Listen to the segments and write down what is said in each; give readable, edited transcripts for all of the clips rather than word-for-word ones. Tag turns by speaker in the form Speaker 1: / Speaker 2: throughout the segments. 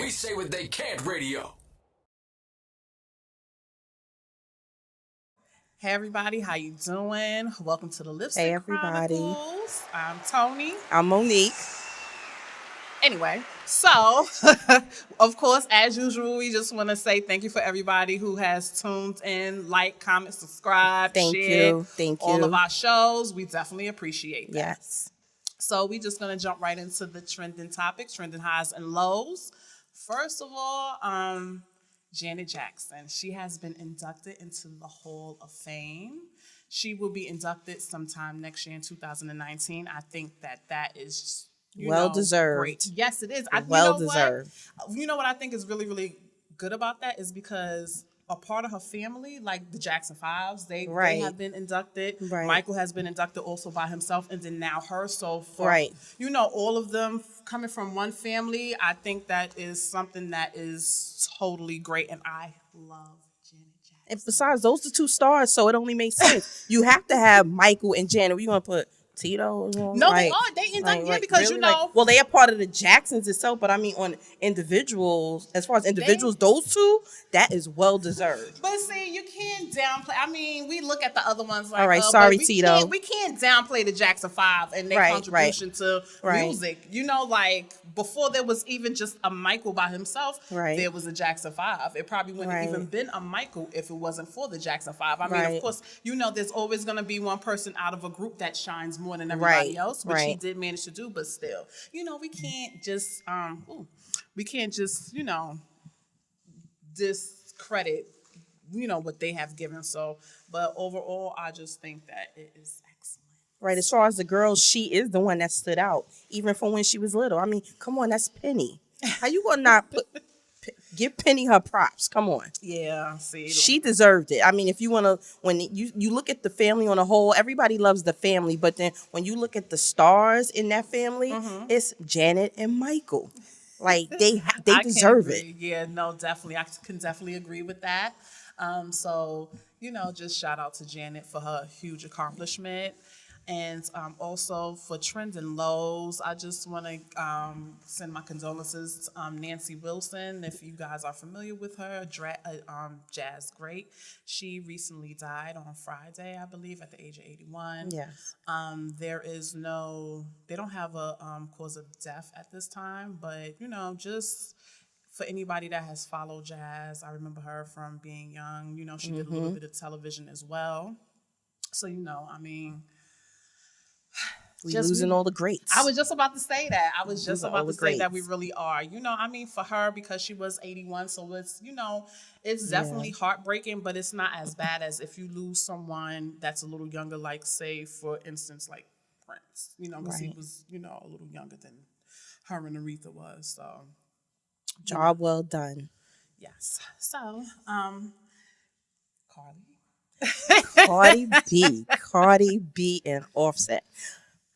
Speaker 1: We say what they can't radio.
Speaker 2: Hey everybody, how you doing? Welcome to the Lipstick
Speaker 3: Hey everybody.
Speaker 2: Chronicles. I'm Toni.
Speaker 3: I'm Monique.
Speaker 2: Anyway, so of course, as usual, we just want to say thank you for everybody who has tuned in, like, comment, subscribe,
Speaker 3: Thank
Speaker 2: share
Speaker 3: you. Thank
Speaker 2: all
Speaker 3: you.
Speaker 2: of our shows. We definitely appreciate that.
Speaker 3: Yes.
Speaker 2: So we just gonna jump right into the trending topics, trending highs and lows. First of all, Janet Jackson. She has been inducted into the Hall of Fame. She will be inducted sometime next year in 2019. I think that is
Speaker 3: Well deserved.
Speaker 2: great. Yes, it is.
Speaker 3: Well deserved.
Speaker 2: You know what I think is really, really good about that is because a part of her family, like the Jackson Fives, they have been inducted.
Speaker 3: Right.
Speaker 2: Michael has been inducted also by himself, and then now her. So for all of them coming from one family, I think that is something that is totally great, and I love Janet Jackson.
Speaker 3: And besides, those are two stars, so it only makes sense. You have to have Michael and Janet. You want to put Tito?
Speaker 2: No, they are. They inducted because
Speaker 3: really? Well, they are part of the Jacksons itself, but I mean on individuals, as far as individuals, those two, that is well deserved.
Speaker 2: But see, you can't downplay. I mean, we look at the other ones like,
Speaker 3: all right, sorry, Tito.
Speaker 2: We can't downplay the Jackson Five and their contribution to music. You know, like before there was even just a Michael by himself, there was a Jackson Five. It probably wouldn't have even been a Michael if it wasn't for the Jackson Five. I mean, of course, there's always going to be one person out of a group that shines more than everybody else, which he did manage to do. But still, we can't just discredit what they have given. So, but overall, I just think that it is excellent.
Speaker 3: Right, as far as the girls, she is the one that stood out, even from when she was little. I mean, come on, that's Penny. How you gonna not give Penny her props? Come on.
Speaker 2: Yeah, see,
Speaker 3: she deserved it. I mean, if you want to, when you look at the family on a whole, everybody loves the family, but then when you look at the stars in that family, it's Janet and Michael. Like they deserve it.
Speaker 2: Yeah, no, definitely, I can definitely agree with that. So just shout out to Janet for her huge accomplishment. And also for trends and lows, I just want to send my condolences to Nancy Wilson. If you guys are familiar with her, jazz great. She recently died on Friday, I believe, at the age of 81.
Speaker 3: Yes.
Speaker 2: They don't have a cause of death at this time, but just for anybody that has followed jazz, I remember her from being young. She did a little bit of television as well. So I mean.
Speaker 3: We're losing all the greats.
Speaker 2: I was just about to say that. That we really are. I mean, for her, because she was 81, so it's definitely heartbreaking, but it's not as bad as if you lose someone that's a little younger, like, say, for instance, like Prince, because he was, a little younger than her and Aretha was. So,
Speaker 3: job well done.
Speaker 2: Yes. So,
Speaker 3: Cardi B and Offset.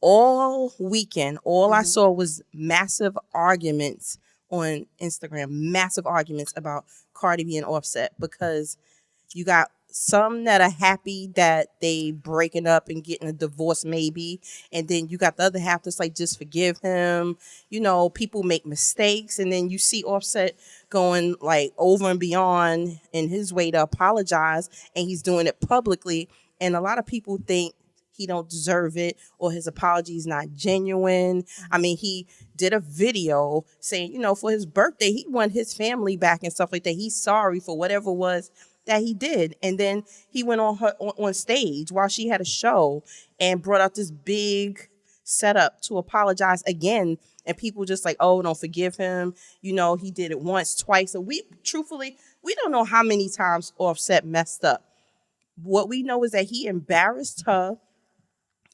Speaker 3: All weekend, I saw was massive arguments on Instagram, massive arguments about Cardi B and Offset, because you got some that are happy that they breaking up and getting a divorce maybe, and then you got the other half that's like, just forgive him. People make mistakes, and then you see Offset going like over and beyond in his way to apologize, and he's doing it publicly, and a lot of people think he don't deserve it, or his apology is not genuine. I mean, he did a video saying, for his birthday, he want his family back and stuff like that. He's sorry for whatever it was that he did. And then he went on stage while she had a show and brought out this big setup to apologize again. And people just like, oh, don't forgive him. He did it once, twice. So we don't know how many times Offset messed up. What we know is that he embarrassed her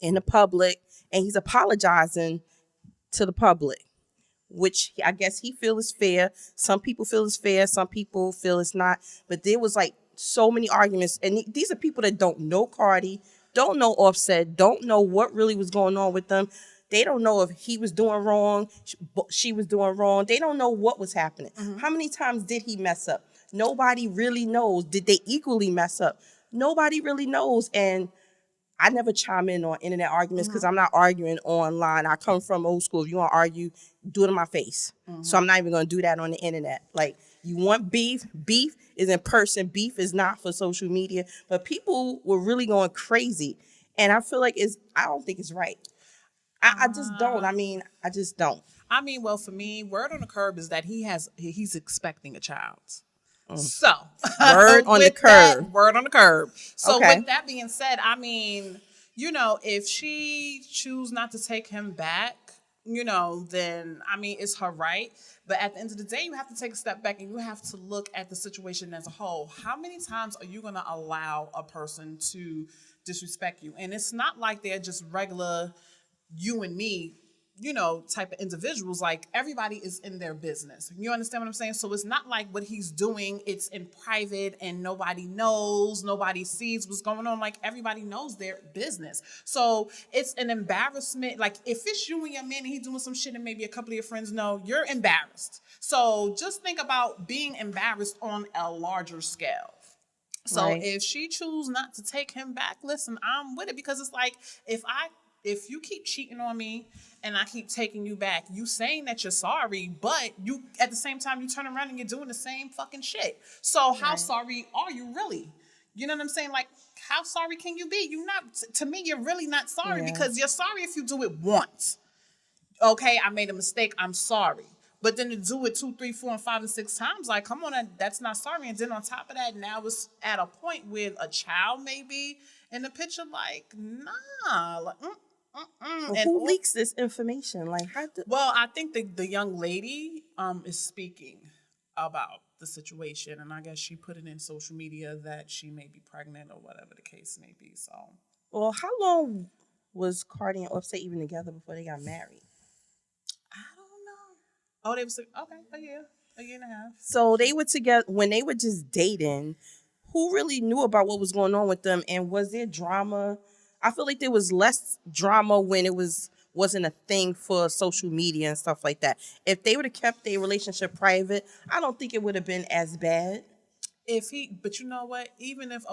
Speaker 3: in the public, and he's apologizing to the public, which I guess he feels is fair. Some people feel it's fair, some people feel it's not. But there was like so many arguments, and these are people that don't know Cardi, don't know Offset, don't know what really was going on with them. They don't know if he was doing wrong, she was doing wrong. They don't know what was happening. How many times did he mess up? Nobody really knows. Did they equally mess up? Nobody really knows. And I never chime in on internet arguments because I'm not arguing online. I come from old school. If you want to argue, do it in my face. So I'm not even going to do that on the internet. Like, you want beef? Beef is in person. Beef is not for social media. But people were really going crazy. And I feel like I don't think it's right. I just don't. I mean, I just don't.
Speaker 2: I mean, well, for me, word on the curb is that he's expecting a child. So
Speaker 3: Word on the curb.
Speaker 2: Word on the curb. So
Speaker 3: Okay.
Speaker 2: with that being said, I mean, you know, if she choose not to take him back, you know, then I mean, it's her right. But at the end of the day, you have to take a step back and you have to look at the situation as a whole. How many times are you going to allow a person to disrespect you? And it's not like they're just regular you and me, you know, type of individuals. Like, everybody is in their business. You understand what I'm saying? So it's not like what he's doing, it's in private and nobody knows, nobody sees what's going on. Like, everybody knows their business. So it's an embarrassment. Like, if it's you and your man and he's doing some shit and maybe a couple of your friends know, you're embarrassed. So just think about being embarrassed on a larger scale. So
Speaker 3: Right.
Speaker 2: if she choose not to take him back, listen, I'm with it, because it's like, if you keep cheating on me and I keep taking you back, you saying that you're sorry, but you at the same time you turn around and you're doing the same fucking shit. So how sorry are you really? You know what I'm saying? Like, how sorry can you be? You not, to me, you're really not sorry, because you're sorry if you do it once. Okay, I made a mistake, I'm sorry. But then to do it 2, 3, 4, and 5, and 6 times, like, come on, that's not sorry. And then on top of that, now it's at a point with a child maybe in the picture, like, nah, like,
Speaker 3: Well, who leaks this information? Like,
Speaker 2: well, I think the young lady is speaking about the situation, and I guess she put it in social media that she may be pregnant or whatever the case may be. So,
Speaker 3: well, how long was Cardi and Offset even together before they got married?
Speaker 2: I don't know. Oh, they was okay, a year and a half.
Speaker 3: So they were together when they were just dating. Who really knew about what was going on with them, and was there drama? I feel like there was less drama when it wasn't a thing for social media and stuff like that. If they would have kept their relationship private, I don't think it would have been as bad.
Speaker 2: But you know what? Even if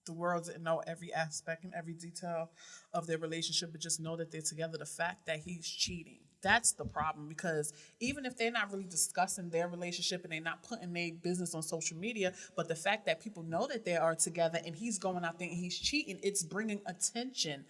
Speaker 2: the world didn't know every aspect and every detail of their relationship, but just know that they're together, the fact that he's cheating, that's the problem. Because even if they're not really discussing their relationship and they're not putting their business on social media, but the fact that people know that they are together and he's going out there and he's cheating, it's bringing attention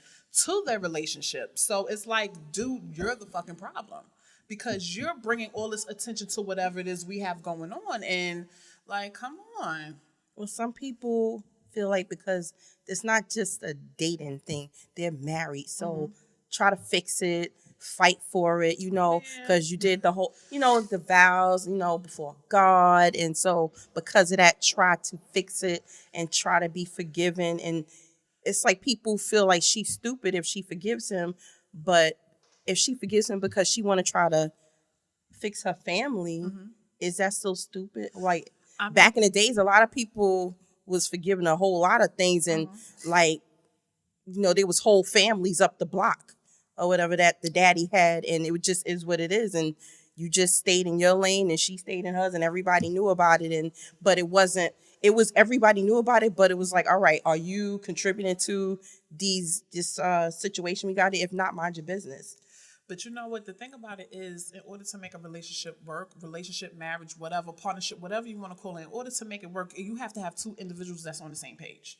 Speaker 2: to their relationship. So it's like, dude, you're the fucking problem, because you're bringing all this attention to whatever it is we have going on. And like, come on.
Speaker 3: Well, some people feel like because it's not just a dating thing, they're married. So try to fix it, fight for it, you know, because you did the whole, you know, the vows, you know, before God. And so because of that, try to fix it and try to be forgiven. And it's like people feel like she's stupid if she forgives him. But if she forgives him because she want to try to fix her family, is that still stupid? Like, back in the days, a lot of people was forgiving a whole lot of things, and like, you know, there was whole families up the block or whatever that the daddy had, and it just is what it is. And you just stayed in your lane and she stayed in hers, and everybody knew about it. But it was everybody knew about it, but it was like, all right, are you contributing to this situation we got here? If not, mind your business.
Speaker 2: But you know what? The thing about it is, in order to make a relationship work, relationship, marriage, whatever, partnership, whatever you want to call it, in order to make it work, you have to have two individuals that's on the same page.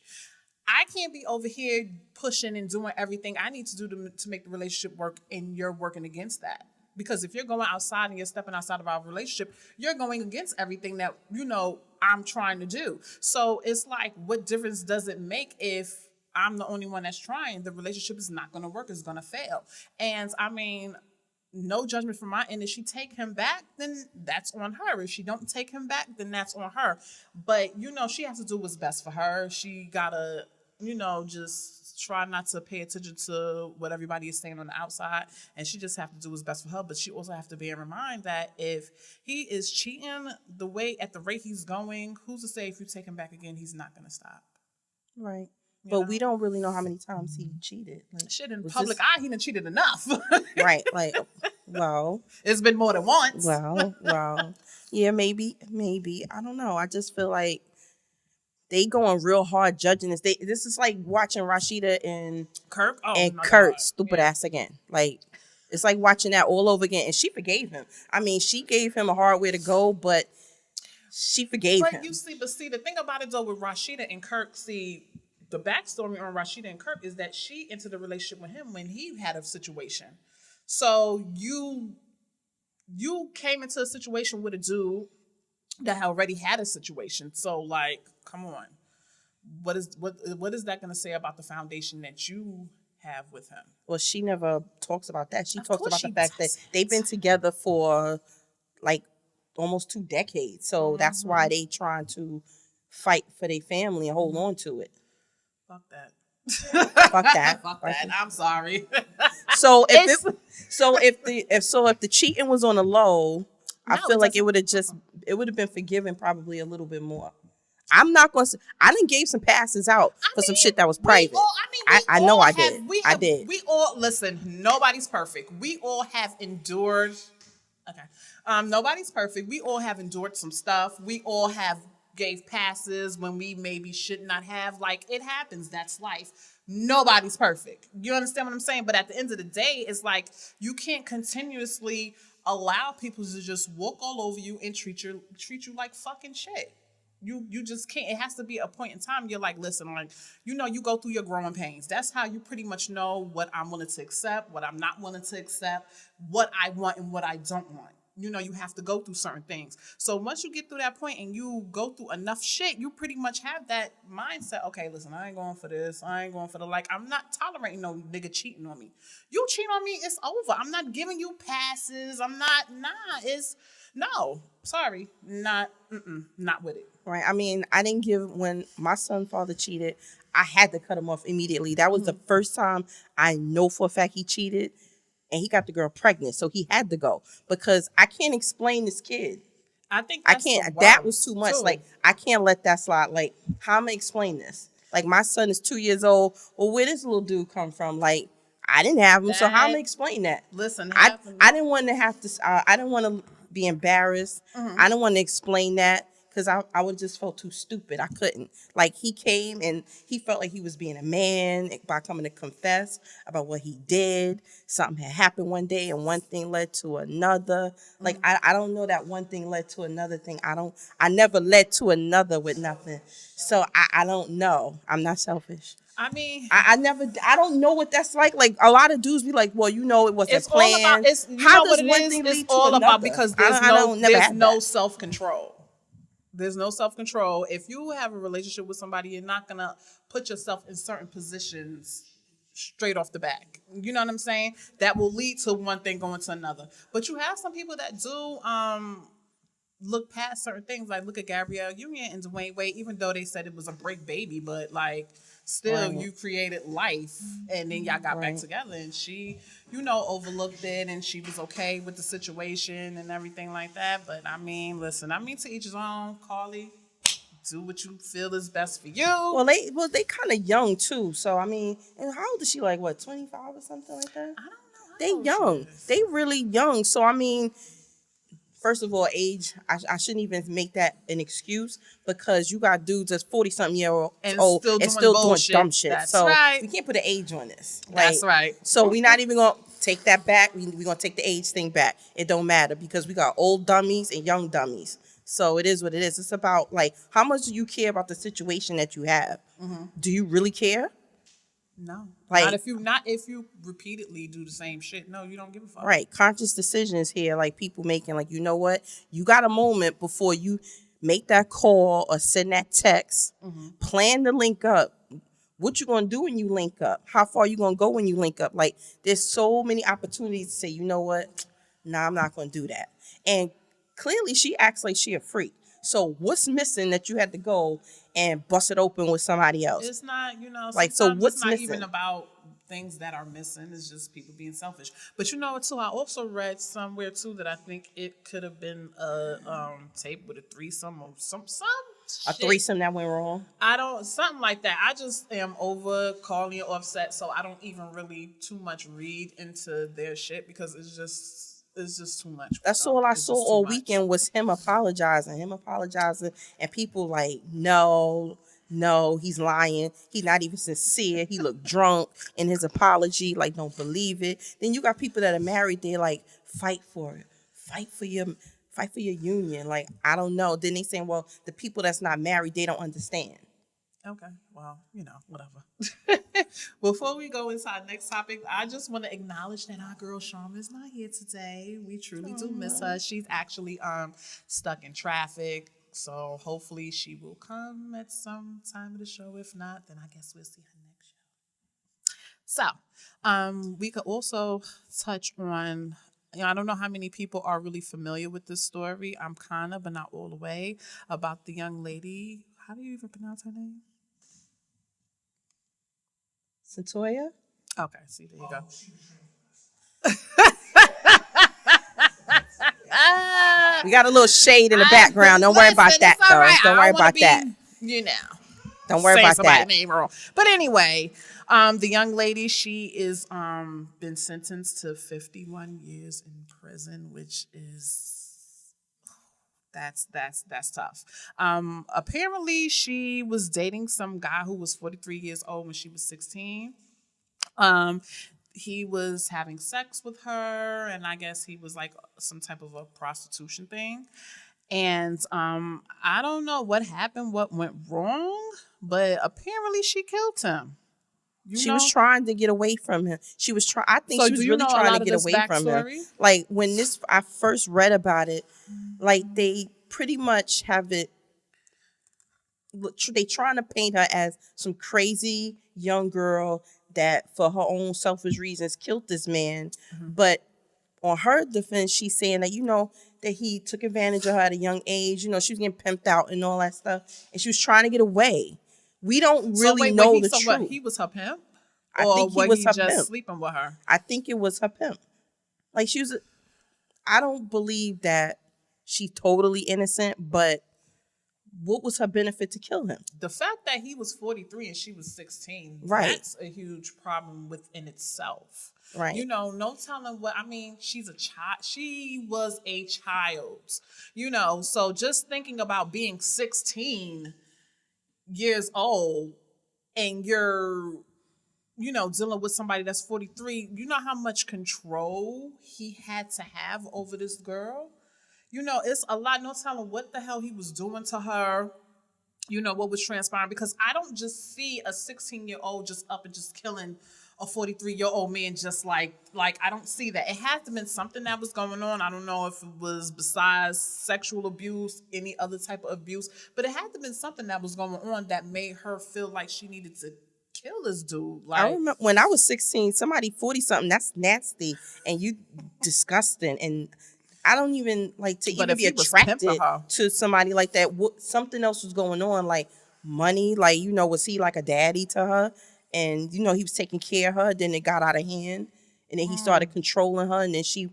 Speaker 2: I can't be over here pushing and doing everything I need to do to make the relationship work, and you're working against that. Because if you're going outside and you're stepping outside of our relationship, you're going against everything that, you know, I'm trying to do. So it's like, what difference does it make if I'm the only one that's trying? The relationship is not going to work. It's going to fail. And I mean, no judgment from my end. If she take him back, then that's on her. If she don't take him back, then that's on her. But, you know, she has to do what's best for her. She got to, you know, just try not to pay attention to what everybody is saying on the outside. And she just have to do what's best for her. But she also have to bear in mind that if he is cheating at the rate he's going, who's to say if you take him back again, he's not going to stop.
Speaker 3: Right. But we don't really know how many times he cheated. Like,
Speaker 2: shit, in public eye, he done cheated enough.
Speaker 3: Right. Like, well.
Speaker 2: It's been more than once.
Speaker 3: Well. Yeah, maybe. I don't know. I just feel like they going real hard judging this. This is like watching Rashida and
Speaker 2: Kirk. Oh
Speaker 3: and
Speaker 2: my
Speaker 3: Kurt
Speaker 2: God.
Speaker 3: stupid ass again. Like it's like watching that all over again. And she forgave him. I mean, she gave him a hard way to go, but she forgave him.
Speaker 2: But see, the thing about it though with Rashida and Kirk, see, the backstory on Rashida and Kirk is that she entered a relationship with him when he had a situation. So you came into a situation with a dude that already had a situation. So like, come on. What is that going to say about the foundation that you have with him?
Speaker 3: Well, she never talks about that. She
Speaker 2: Of
Speaker 3: talks
Speaker 2: course
Speaker 3: about
Speaker 2: she
Speaker 3: the fact that
Speaker 2: doesn't.
Speaker 3: they've been together for like almost 2 decades. So that's why they trying to fight for their family and hold on to it.
Speaker 2: Fuck that.
Speaker 3: Fuck that.
Speaker 2: Fuck that. I'm sorry.
Speaker 3: So if the cheating was on the low, I
Speaker 2: No,
Speaker 3: feel
Speaker 2: it
Speaker 3: like it
Speaker 2: doesn't.
Speaker 3: would have been forgiven probably a little bit more. I'm not going to. I done gave some passes out for some shit that was private. I know I did. I did.
Speaker 2: We all listen. Nobody's perfect. We all have endured. Okay. Nobody's perfect. We all have endured some stuff. We all have gave passes when we maybe should not have. Like, it happens. That's life. Nobody's perfect. You understand what I'm saying? But at the end of the day, it's like you can't continuously allow people to just walk all over you and treat you like fucking shit. You just can't. It has to be a point in time. You're like, listen, like, you know, you go through your growing pains. That's how you pretty much know what I'm willing to accept, what I'm not willing to accept, what I want and what I don't want. You know, you have to go through certain things. So once you get through that point and you go through enough shit, you pretty much have that mindset. Okay, listen, I ain't going for this. I ain't going for the, like, I'm not tolerating no nigga cheating on me. You cheat on me, it's over. I'm not giving you passes. No, sorry, not with it.
Speaker 3: Right. I mean, I didn't give when my son's father cheated. I had to cut him off immediately. That was the first time I know for a fact he cheated, and he got the girl pregnant, so he had to go because I can't explain this kid.
Speaker 2: I think
Speaker 3: I can't. That was too much. Like, I can't let that slide. Like, how am I explain this? Like, my son is 2 years old. Well, where does little dude come from? Like, I didn't have him, so how am I explain that?
Speaker 2: Listen,
Speaker 3: I didn't want to have to. I didn't want to be embarrassed. I didn't want to explain that because I would just felt too stupid. I couldn't. Like, he came and he felt like he was being a man by coming to confess about what he did. Something had happened one day and one thing led to another. Like, I don't know that one thing led to another thing. I never led to another with nothing. So I don't know. I'm not selfish.
Speaker 2: I mean,
Speaker 3: I don't know what that's like. Like, a lot of dudes be like, well, you know, it wasn't planned. How does one thing lead to another?
Speaker 2: It's all about because there's no self-control. There's no self-control. If you have a relationship with somebody, you're not going to put yourself in certain positions straight off the back. You know what I'm saying? That will lead to one thing going to another. But you have some people that do look past certain things. Like, look at Gabrielle Union and Dwayne Wade, even though they said it was a break baby, but like, still you created life and then y'all got back together and she, you know, overlooked it and she was okay with the situation and everything like that. But I mean, listen, to each his own. Carly, do what you feel is best for you.
Speaker 3: Well, they kind of young too. So I mean, and how old is she? Like, what, 25 or something like that?
Speaker 2: I don't know.
Speaker 3: They young. They really young. So I mean, first of all, age, I shouldn't even make that an excuse because you got dudes that's 40-something year old and still doing dumb shit.
Speaker 2: That's
Speaker 3: so
Speaker 2: right.
Speaker 3: we can't put an age on this.
Speaker 2: That's right.
Speaker 3: So we're not even going to take that back. We're going to take the age thing back. It don't matter because we got old dummies and young dummies. So it is what it is. It's about, like, how much do you care about the situation that you have? Do you really care?
Speaker 2: No.
Speaker 3: Like,
Speaker 2: not if you repeatedly do the same shit. No, you don't give a fuck.
Speaker 3: Right. Conscious decisions here, like people making, like, you know what? You got a moment before you make that call or send that text. Plan to link up. What you gonna do when you link up? How far you gonna go when you link up? Like, there's so many opportunities to say, you know what? Nah, I'm not gonna do that. And clearly she acts like she a freak. So what's missing that you had to go and bust it open with somebody else?
Speaker 2: It's not, you know,
Speaker 3: like, so what's
Speaker 2: it's not
Speaker 3: missing?
Speaker 2: even about things that are missing. It's just people being selfish. But you know what, too? I also read somewhere, too, that I think it could have been a tape with a threesome or some
Speaker 3: a threesome that went wrong?
Speaker 2: Something like that. I just am over Cardi and Offset, so I don't even really too much read into their shit because it's just too much.
Speaker 3: That's all I saw all weekend was him apologizing, and people like, no, no, he's lying. He's not even sincere. He looked drunk in his apology. Like, don't believe it. Then you got people that are married. They're like, fight for it. Fight for your union. Like, I don't know. Then they saying, well, the people that's not married, they don't understand.
Speaker 2: Okay, well, whatever. Before we go into our next topic, I just want to acknowledge that our girl Sharma is not here today. We truly do miss her. She's actually stuck in traffic, so hopefully she will come at some time of the show. If not, then I guess we'll see her next show. So, we could also touch on. I don't know how many people are really familiar with this story. I'm kind of, but not all the way, about the young lady. How do you even pronounce her name?
Speaker 3: Cyntoia?
Speaker 2: Okay, see, there you go.
Speaker 3: We got a little shade in the background. Don't worry about that, though.
Speaker 2: Right.
Speaker 3: Don't worry about that. Don't worry about that.
Speaker 2: Name wrong. But anyway, the young lady, she is been sentenced to 51 years in prison, which is that's tough. Apparently she was dating some guy who was 43 years old when she was 16. He was having sex with her, and I guess he was like some type of a prostitution thing. And I don't know what happened, what went wrong, but apparently she killed him.
Speaker 3: She was trying to get away from him. She was trying. I think she was really trying to get away from him. Like when I first read about it, like they pretty much have it. They trying to paint her as some crazy young girl that, for her own selfish reasons, killed this man. Mm-hmm. But on her defense, she's saying that that he took advantage of her at a young age. She was getting pimped out and all that stuff, and she was trying to get away. We don't really know the truth.
Speaker 2: What, he was her pimp?
Speaker 3: I think he was her pimp.
Speaker 2: Just sleeping with her?
Speaker 3: I think it was her pimp. Like I don't believe that she's totally innocent, but what was her benefit to kill him?
Speaker 2: The fact that he was 43 and she was 16,
Speaker 3: right?
Speaker 2: That's a huge problem within itself.
Speaker 3: Right.
Speaker 2: No telling what, she's a child. She was a child, so just thinking about being 16 years old and you're, dealing with somebody that's 43, you know how much control he had to have over this girl? It's a lot. No telling what the hell he was doing to her. What was transpiring, because I don't just see a 16-year-old just up and just killing a 43-year-old man just like I don't see that. It had to have been something that was going on. I don't know if it was besides sexual abuse, any other type of abuse, but it had to have been something that was going on that made her feel like she needed to kill this dude.
Speaker 3: I remember when I was 16, somebody 40-something, that's nasty and you disgusting, and I don't even like to even be attracted to somebody like that. Something else was going on, like money. Like, was he like a daddy to her? And, he was taking care of her. Then it got out of hand. And then he started controlling her. And then she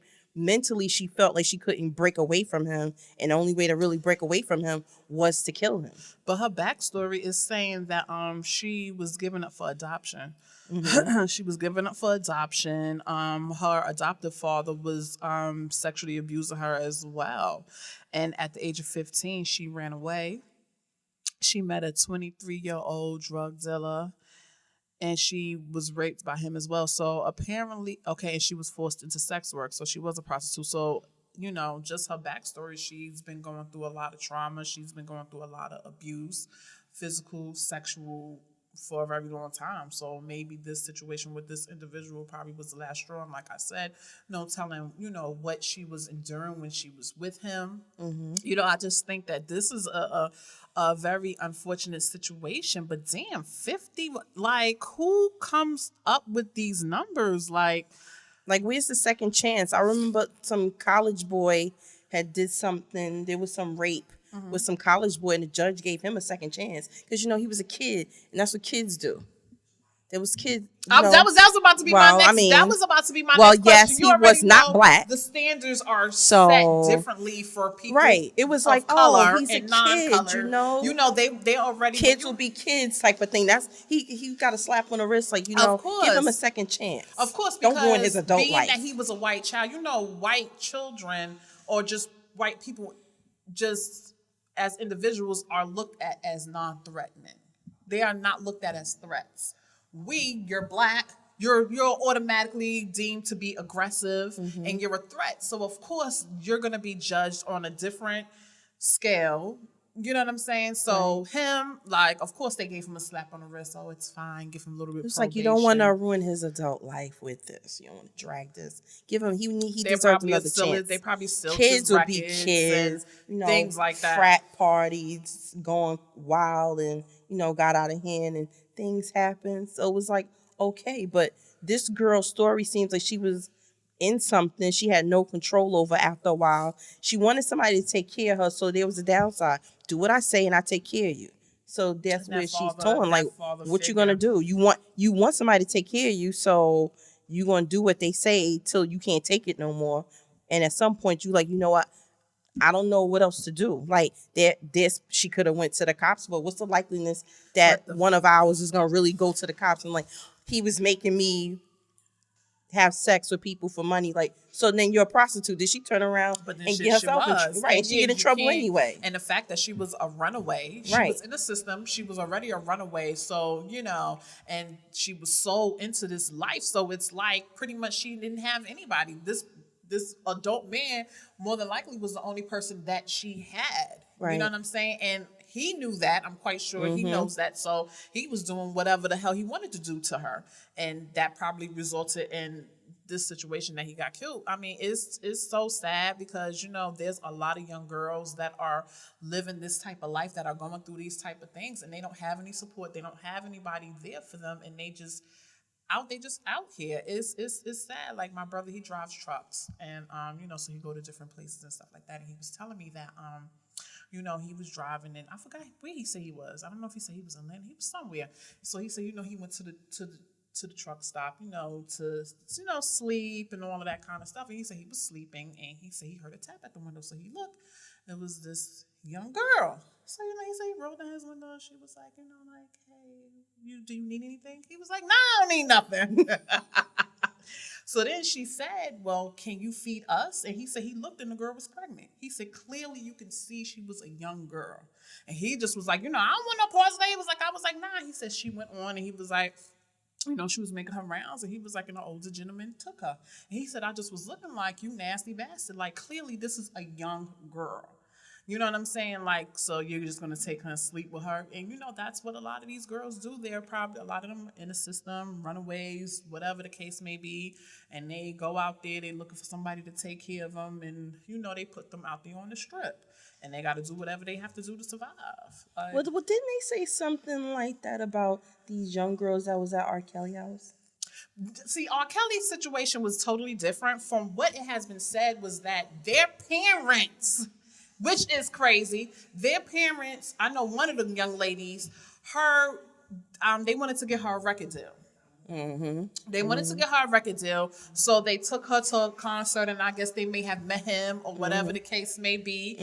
Speaker 3: felt like she couldn't break away from him. And the only way to really break away from him was to kill him.
Speaker 2: But her backstory is saying that she was given up for adoption. Mm-hmm. She was given up for adoption. Her adoptive father was sexually abusing her as well. And at the age of 15, she ran away. She met a 23-year-old drug dealer, and she was raped by him as well. So apparently, and she was forced into sex work. So she was a prostitute. So, just her backstory, she's been going through a lot of trauma. She's been going through a lot of abuse, physical, sexual, for a very long time. So maybe this situation with this individual probably was the last straw. And like I said, no telling, what she was enduring when she was with him. Mm-hmm. I just think that this is a very unfortunate situation. But damn, 50, like, who comes up with these numbers? Like,
Speaker 3: where's the second chance? I remember some college boy had did something. There was some rape with some college boy, and the judge gave him a second chance because he was a kid, and that's what kids do. There was kids.
Speaker 2: That was about to be my next. That was about to be my next question.
Speaker 3: Well, yes, he was not black.
Speaker 2: The standards are set differently for people.
Speaker 3: Right. It was like,
Speaker 2: color
Speaker 3: he's
Speaker 2: and
Speaker 3: a
Speaker 2: non-color.
Speaker 3: kid.
Speaker 2: They already
Speaker 3: kids will be kids type of thing. That's he got a slap on the wrist, like
Speaker 2: of course.
Speaker 3: Give him a second chance.
Speaker 2: Of course,
Speaker 3: don't ruin his adult
Speaker 2: being
Speaker 3: life.
Speaker 2: That he was a white child, white children or just white people, just as individuals, are looked at as non-threatening. They are not looked at as threats. You're black, you're automatically deemed to be aggressive and you're a threat. So of course you're gonna be judged on a different scale. You know what I'm saying? So him, like, of course they gave him a slap on the wrist. Oh, it's fine. Give him a little bit.
Speaker 3: It's
Speaker 2: probation.
Speaker 3: like you don't want to ruin his adult life with this. You don't want to drag this. Give him. He deserves another chance.
Speaker 2: They probably still
Speaker 3: kids will be kids.
Speaker 2: Things like that.
Speaker 3: Frat parties going wild and got out of hand and things happen. So it was like okay, but this girl's story seems like she was in something she had no control over after a while. She wanted somebody to take care of her, so there was a downside. Do what I say and I take care of you. So that's where she's torn. Like, what you gonna do? You want somebody to take care of you, so you gonna do what they say till you can't take it no more. And at some point you like, you know what? I don't know what else to do. Like she could have went to the cops, but what's the likeliness that one of ours is gonna really go to the cops and like he was making me have sex with people for money, like, so then you're a prostitute. Did she turn around and get herself in trouble? Right, she get in trouble anyway.
Speaker 2: And the fact that she was a runaway, she was in the system, she was already a runaway, so, and she was so into this life, so it's like pretty much she didn't have anybody. This adult man more than likely was the only person that she had. Right. You know what I'm saying? And he knew that. I'm quite sure he knows that. So he was doing whatever the hell he wanted to do to her. And that probably resulted in this situation that he got killed. I mean, it's so sad because, there's a lot of young girls that are living this type of life, that are going through these type of things, and they don't have any support. They don't have anybody there for them, and they just out here. It's sad. Like my brother, he drives trucks, and so he go to different places and stuff like that. And he was telling me that he was driving, and I forgot where he said he was. I don't know if he said he was in Atlanta. He was somewhere. So he said, he went to the truck stop, to sleep and all of that kind of stuff. And he said he was sleeping, and he said he heard a tap at the window. So he looked. It was this young girl. So he said he rolled down his window. And she was like, hey, do you need anything? He was like, no, I don't need nothing. So then she said, well, can you feed us? And he said he looked and the girl was pregnant. He said, clearly you can see she was a young girl. And he just was like, I don't want no pause today. I was like, nah. He said she went on, and he was like, she was making her rounds, and he was like, an older gentleman took her. And he said, I just was looking like, you nasty bastard. Like, clearly this is a young girl. You know what I'm saying? Like, so you're just going to take her and sleep with her. And, that's what a lot of these girls do. They're probably, a lot of them in the system, runaways, whatever the case may be. And they go out there, they're looking for somebody to take care of them. And, they put them out there on the strip. And they got to do whatever they have to do to survive.
Speaker 3: Well, didn't they say something like that about these young girls that was at R. Kelly's house?
Speaker 2: See, R. Kelly's situation was totally different. From what it has been said was that their parents, which is crazy, their parents, I know one of the young ladies, they wanted to get her a record deal. They wanted to get her a record deal, so they took her to a concert, and I guess they may have met him or whatever the case may be.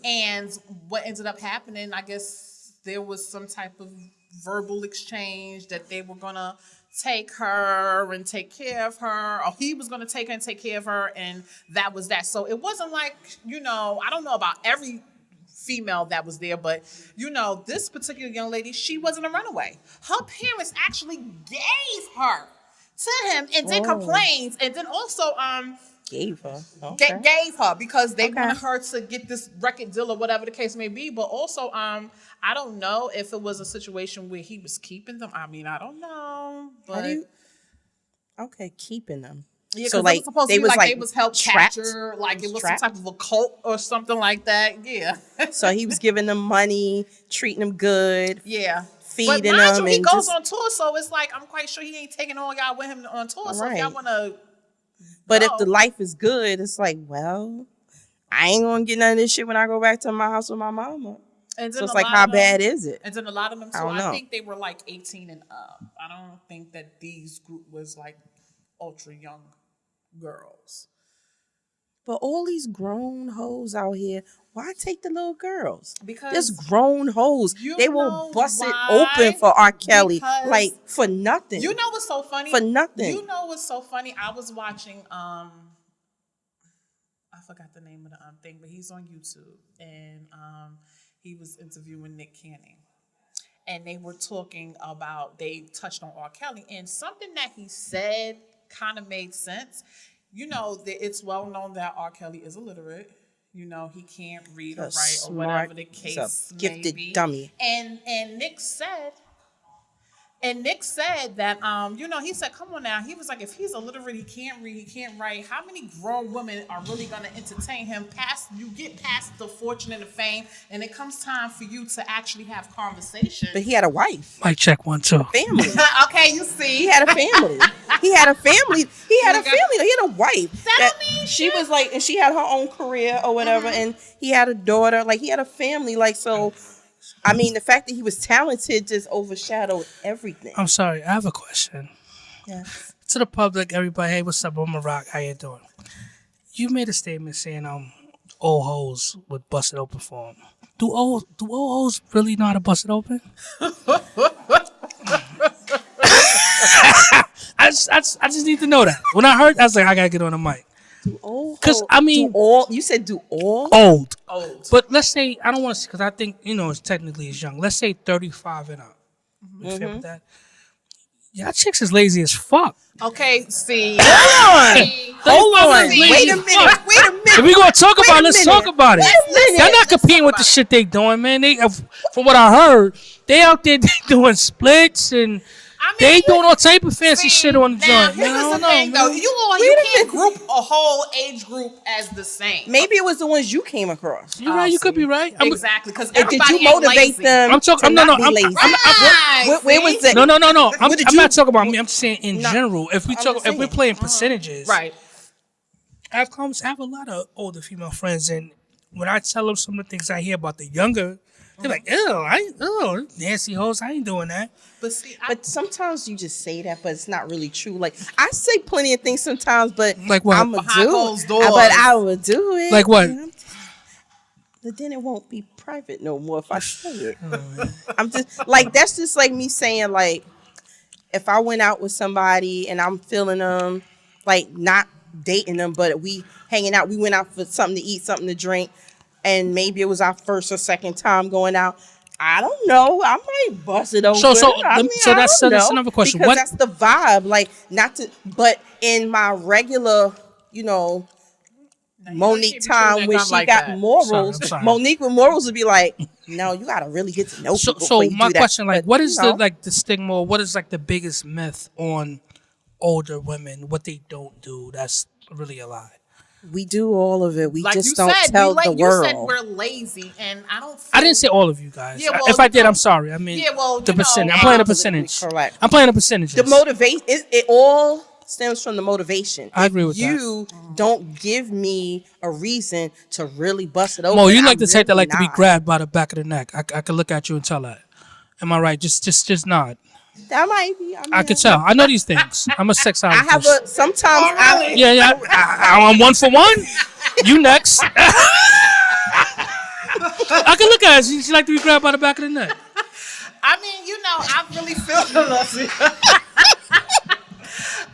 Speaker 2: And what ended up happening, I guess there was some type of verbal exchange that they were gonna take her and take care of her, or he was gonna take her and take care of her, and that was that. So it wasn't like, I don't know about every female that was there, but this particular young lady, she wasn't a runaway. Her parents actually gave her to him and then complained, and then also
Speaker 3: gave her
Speaker 2: gave her because they wanted her to get this record deal or whatever the case may be. But also I don't know if it was a situation where he was keeping them. I mean, I don't know, but
Speaker 3: keeping them.
Speaker 2: Yeah, so like, it was supposed to be like they was held capture, like it was some type of a cult or something like that. Yeah.
Speaker 3: So he was giving them money, treating them good.
Speaker 2: Yeah.
Speaker 3: Feeding them.
Speaker 2: But mind you, he goes on tour, so it's like I'm quite sure he ain't taking all y'all with him on tour. So if y'all wanna,
Speaker 3: but if the life is good, it's like, well, I ain't gonna get none of this shit when I go back to my house with my mama. And so it's like, how bad is it?
Speaker 2: And then a lot of them too. I think they were like 18 and up. I don't think that these group was like ultra young girls.
Speaker 3: But all these grown hoes out here, why take the little girls?
Speaker 2: Because
Speaker 3: there's grown hoes. They will bust it open for R. Kelly, like for nothing.
Speaker 2: You know what's so funny?
Speaker 3: For nothing.
Speaker 2: You know what's so funny? I was watching I forgot the name of the thing, but he's on YouTube, and he was interviewing Nick Cannon. and they were talking about, they touched on R. Kelly, and something that he said kind of made sense. You know, it's well known that R. Kelly is illiterate. You know, he can't read or write or whatever the case may
Speaker 3: gifted
Speaker 2: be.
Speaker 3: Dummy.
Speaker 2: And Nick said that, you know, he said, come on now. He was like, if he's illiterate, he can't read, he can't write. How many grown women are really going to entertain him you get past the fortune and the fame, and it comes time for you to actually have conversation.
Speaker 3: But he had a wife.
Speaker 4: Mic check 1 2.
Speaker 3: Family.
Speaker 2: Okay, you see.
Speaker 3: He had a family. He had a family. He had a wife.
Speaker 2: That don't mean
Speaker 3: she was like, and she had her own career or whatever, and he had a daughter. Like, he had a family. Like, so, I mean, the fact that he was talented just overshadowed everything.
Speaker 4: I'm sorry, I have a question.
Speaker 3: Yes.
Speaker 4: To the public, everybody, hey, what's up? I'm Rock. How you doing? You made a statement saying old hoes would bust it open for him. Do old hoes really know how to bust it open? I just need to know that. When I heard, I was like, I gotta get on the mic. Because I mean,
Speaker 3: you said do all
Speaker 4: old. But let's say I don't want to, because I think it's technically is young. Let's say 35 and up. You feel with that? Y'all chicks is lazy as fuck.
Speaker 2: Okay, see.
Speaker 3: Hold on. Wait a minute.
Speaker 4: If we gonna talk about it, let's talk about it. They're not competing with the shit they doing, man. They, from what I heard, they out there doing splits and they doing all type of fancy shit on the joint.
Speaker 2: Here's the thing, though. You can't group a whole age group as the same.
Speaker 3: Maybe it was the ones you came across.
Speaker 4: You're right. You could be right.
Speaker 2: Exactly. Because
Speaker 3: did you motivate them?
Speaker 4: I'm talking.
Speaker 3: Where was it?
Speaker 4: No. I'm not talking about me. I'm just saying in general. If we're playing percentages,
Speaker 2: right?
Speaker 4: I have a lot of older female friends, and when I tell them some of the things I hear about the younger, they're like, "Ew, nasty hoes. I ain't doing that."
Speaker 3: But sometimes you just say that, but it's not really true. Like, I say plenty of things sometimes, but
Speaker 4: like what?
Speaker 3: I'm gonna do it. But I would do it.
Speaker 4: Like what?
Speaker 3: But then it won't be private no more if I say it. I'm just like, that's just like me saying, like, if I went out with somebody and I'm feeling them, like, not dating them, but we hanging out, we went out for something to eat, something to drink, and maybe it was our first or second time going out. I don't know. I might bust it open.
Speaker 4: That's another question.
Speaker 3: Because that's the vibe. Like, but in my regular, Monique time when she got morals, Monique with morals would be like, no, you gotta really get to know people.
Speaker 4: So my question, like, what is the stigma? Or what is like the biggest myth on older women? What they don't do? That's really a lie.
Speaker 3: We do all of it. We just don't tell the world.
Speaker 2: You said we're lazy, and
Speaker 4: I didn't say all of you guys. Yeah, if I did, I'm sorry. I mean, the percentage. I'm playing a percentage.
Speaker 3: Correct.
Speaker 4: I'm playing a percentage.
Speaker 3: The motivation. It all stems from the motivation.
Speaker 4: I agree with that.
Speaker 3: You don't give me a reason to really bust it open.
Speaker 4: Mo, you like the type that like to be grabbed by the back of the neck. I could look at you and tell that. Am I right? Just nod.
Speaker 3: That might be.
Speaker 4: I could tell. I know these things. I'm a sexologist.
Speaker 3: I have sometimes.
Speaker 4: Yeah. I'm 1 for 1. You next. I can look at her. She like to be grabbed by the back of the neck.
Speaker 2: I mean, I really feel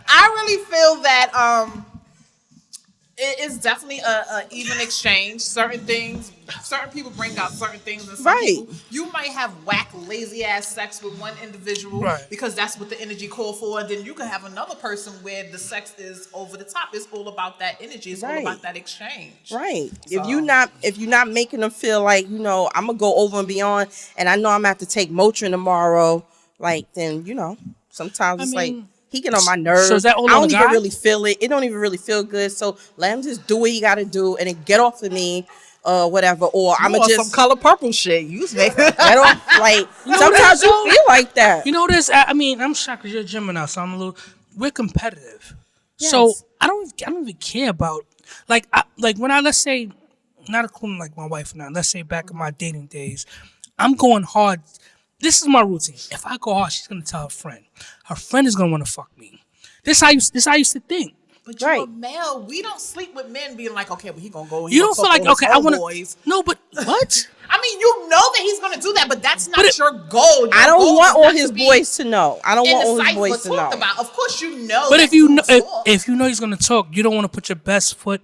Speaker 2: I really feel that it's definitely a even exchange. Certain people bring out certain things, and some people, you might have whack, lazy ass sex with one individual because that's what the energy called for. And then you can have another person where the sex is over the top. It's all about that energy. It's all about that exchange.
Speaker 3: Right. So. If you're not making them feel like I'm gonna go over and beyond, and I know I'm gonna have to take Motrin tomorrow, like then sometimes it's like. He get on my nerves.
Speaker 4: So is that all
Speaker 3: I don't
Speaker 4: even
Speaker 3: really feel it. It don't even really feel good. So let him just do what he got to do and then get off of me, whatever. Or I'm gonna just
Speaker 2: some color purple shit. You make
Speaker 3: I don't like. Sometimes you feel like that.
Speaker 4: You know this. I mean, I'm shocked because you're a Gemini, so we're competitive. Yes. So I don't even care about like when let's say not including like my wife now. Let's say back in my dating days, I'm going hard. This is my routine. If I go hard, she's gonna tell her friend. Her friend is gonna want to fuck me. This how I used to think.
Speaker 2: But you're a male. We don't sleep with men being like, okay, well, he gonna go.
Speaker 4: You don't feel like I want to. No, but what?
Speaker 2: I mean, you know that he's gonna do that, but that's not your goal.
Speaker 3: I don't want all his boys to know. I don't want all his boys to know.
Speaker 2: Of course, you know.
Speaker 4: But if you know he's gonna talk, you don't want to put your best foot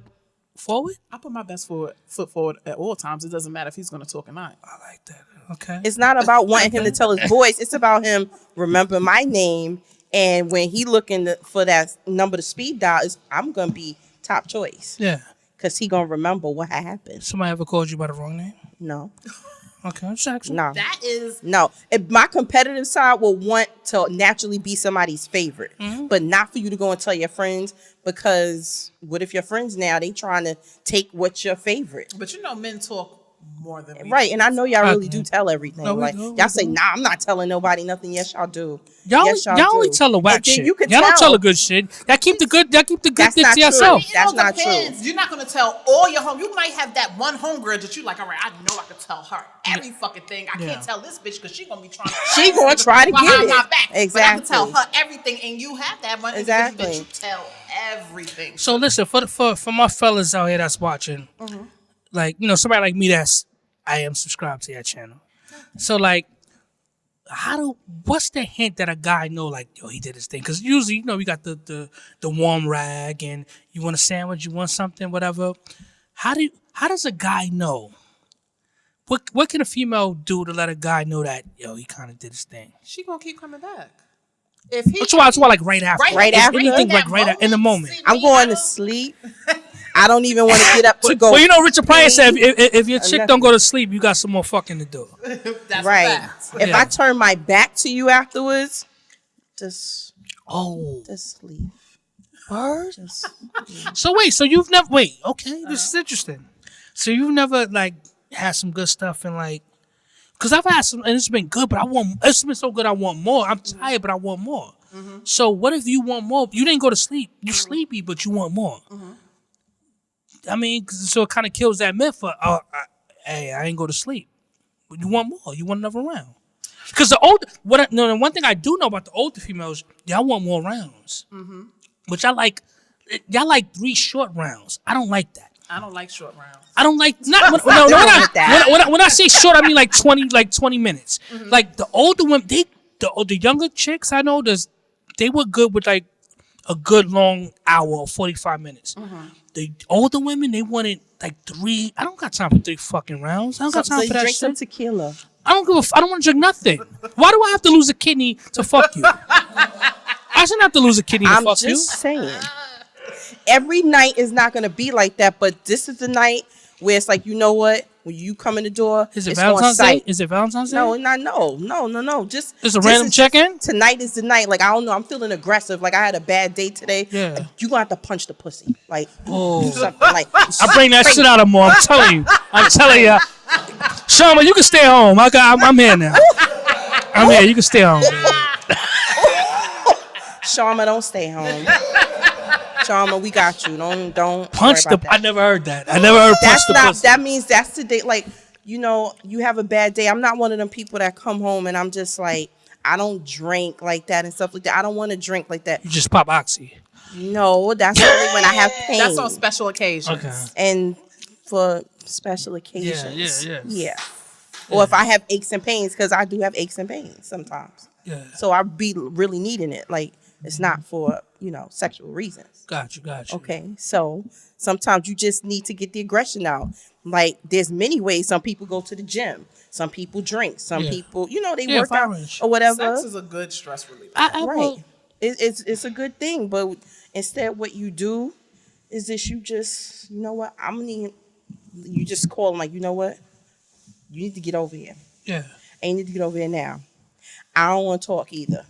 Speaker 4: forward.
Speaker 2: I put my best foot forward at all times. It doesn't matter if he's gonna talk or not.
Speaker 4: I like that. Okay.
Speaker 3: It's not about wanting him to tell his voice. It's about him remember my name. And when he looking for that number to speed dial, I'm going to be top choice.
Speaker 4: Yeah.
Speaker 3: Because he going to remember what happened.
Speaker 4: Somebody ever called you by the wrong name?
Speaker 3: No.
Speaker 4: Okay, I'm just asking.
Speaker 3: No.
Speaker 2: That is
Speaker 3: No. My competitive side will want to naturally be somebody's favorite. But not for you to go and tell your friends, because what if your friends now, they trying to take what's your favorite?
Speaker 2: But you know, men talk more than we
Speaker 3: Right,
Speaker 2: do.
Speaker 3: and I know y'all really do tell everything.
Speaker 4: No, we
Speaker 3: like
Speaker 4: do,
Speaker 3: y'all say, nah, I'm not telling nobody nothing. Yes, y'all do.
Speaker 4: Y'all,
Speaker 3: Yes,
Speaker 4: y'all only
Speaker 3: do.
Speaker 4: tell the whack
Speaker 3: And then
Speaker 4: shit.
Speaker 3: you can
Speaker 4: Y'all don't
Speaker 3: tell.
Speaker 4: tell the good shit. Y'all keep the good. Y'all keep the good
Speaker 3: That's
Speaker 4: bits
Speaker 3: not
Speaker 4: to
Speaker 3: true.
Speaker 4: yourself.
Speaker 2: It
Speaker 3: That's
Speaker 2: all
Speaker 3: not
Speaker 2: depends.
Speaker 3: true.
Speaker 2: You're not gonna tell all your home. You might have that one homegirl that you like. All right, I know I could tell her every fucking thing. I
Speaker 4: Yeah.
Speaker 2: can't tell this bitch because she gonna be trying.
Speaker 3: She gonna try to
Speaker 2: behind
Speaker 3: get
Speaker 2: my
Speaker 3: it.
Speaker 2: back.
Speaker 3: Exactly.
Speaker 2: But I can tell her everything, and you have that one individual
Speaker 3: Exactly.
Speaker 2: that you tell everything.
Speaker 4: So listen, for my fellas out here that's watching, like somebody like me I am subscribed to your channel. So like, what's the hint that a guy know like, yo, he did his thing? Because usually we got the warm rag, and you want a sandwich, you want something, whatever. How does a guy know? What can a female do to let a guy know that he kind of did his thing?
Speaker 2: She gonna keep coming back. If he,
Speaker 4: That's why like right after,
Speaker 3: Right
Speaker 4: Is
Speaker 3: after?
Speaker 4: anything
Speaker 2: that
Speaker 4: like right in the moment.
Speaker 2: see,
Speaker 3: I'm
Speaker 2: me,
Speaker 3: going
Speaker 2: I
Speaker 3: to
Speaker 2: don't-
Speaker 3: sleep. I don't even want to get up to go.
Speaker 4: Well, Richard Pryor said if your chick
Speaker 3: nothing.
Speaker 4: don't go to sleep, you got some more fucking to do.
Speaker 2: That's
Speaker 3: Right.
Speaker 2: a fact.
Speaker 3: If
Speaker 4: Yeah.
Speaker 3: I turn my back to you afterwards, just
Speaker 4: Oh,
Speaker 3: leave.
Speaker 4: word.
Speaker 3: Just
Speaker 4: So wait, so you've never okay, this is interesting. So you've never like had some good stuff and like, cause I've had some and it's been good, but it's been so good I want more. I'm tired, but I want more. So what if you want more? You didn't go to sleep. You sleepy, but you want more. I mean, so it kind of kills that myth for hey, I ain't go to sleep. But you want more. You want another round. Because the one thing I do know about the older females, y'all want more rounds. Which I like. Y'all like 3 short rounds. I don't like that.
Speaker 2: I don't like short rounds.
Speaker 4: I don't like when I say short, I mean like 20 minutes. Like the older women, the younger chicks I know, they were good with like a good long hour or 45 minutes. The older women, they wanted like 3. I don't got time for 3 fucking rounds. I don't got time for that
Speaker 3: drink some
Speaker 4: shit.
Speaker 3: tequila.
Speaker 4: I don't want to drink nothing. Why do I have to lose a kidney to fuck you? I shouldn't have to lose a kidney to
Speaker 3: I'm
Speaker 4: fuck you.
Speaker 3: just saying. Every night is not going to be like that, but this is the night where it's like, you know what? When you come in the door,
Speaker 4: Is it
Speaker 3: it's
Speaker 4: Valentine's
Speaker 3: on
Speaker 4: Day?
Speaker 3: site.
Speaker 4: Is it Valentine's Day?
Speaker 3: No. Just
Speaker 4: It's a
Speaker 3: this
Speaker 4: random
Speaker 3: is
Speaker 4: check-in?
Speaker 3: Tonight is the night. Like, I don't know. I'm feeling aggressive. Like, I had a bad day today.
Speaker 4: Yeah.
Speaker 3: Like, you gonna have to punch the pussy. Like,
Speaker 4: Oh.
Speaker 3: do something. Like,
Speaker 4: I bring that shit out of more. I'm telling you. Sharma, you can stay home. I'm here now. I'm here. You can stay home.
Speaker 3: Sharma, don't stay home. Sharma, we got you. Don't
Speaker 4: Punch
Speaker 3: worry
Speaker 4: the.
Speaker 3: about
Speaker 4: I
Speaker 3: that.
Speaker 4: never heard that. I never heard punch
Speaker 3: That's
Speaker 4: the
Speaker 3: not.
Speaker 4: pussy.
Speaker 3: That means that's the day. Like, you have a bad day. I'm not one of them people that come home and I'm just like, I don't drink like that and stuff like that. I don't want to drink like that.
Speaker 4: You just pop oxy.
Speaker 3: No, that's only when I have pain.
Speaker 2: That's on special occasions.
Speaker 4: Okay.
Speaker 3: And for special occasions.
Speaker 4: Yeah.
Speaker 3: Or if I have aches and pains, because I do have aches and pains sometimes.
Speaker 4: Yeah.
Speaker 3: So I be really needing it. Like, it's not for, sexual reasons.
Speaker 4: Got you.
Speaker 3: Okay. So sometimes you just need to get the aggression out. Like, there's many ways. Some people go to the gym. Some people drink. Some
Speaker 4: Yeah.
Speaker 3: people, they
Speaker 4: Yeah,
Speaker 3: work
Speaker 4: fire
Speaker 3: out
Speaker 4: range.
Speaker 3: or whatever.
Speaker 2: Sex is a good stress reliever.
Speaker 3: Right. It's a good thing, but instead what you do is this: you just, you know what, you just call them like, you know what, you need to get over here.
Speaker 4: Yeah.
Speaker 3: And you need to get over here now. I don't want to talk either.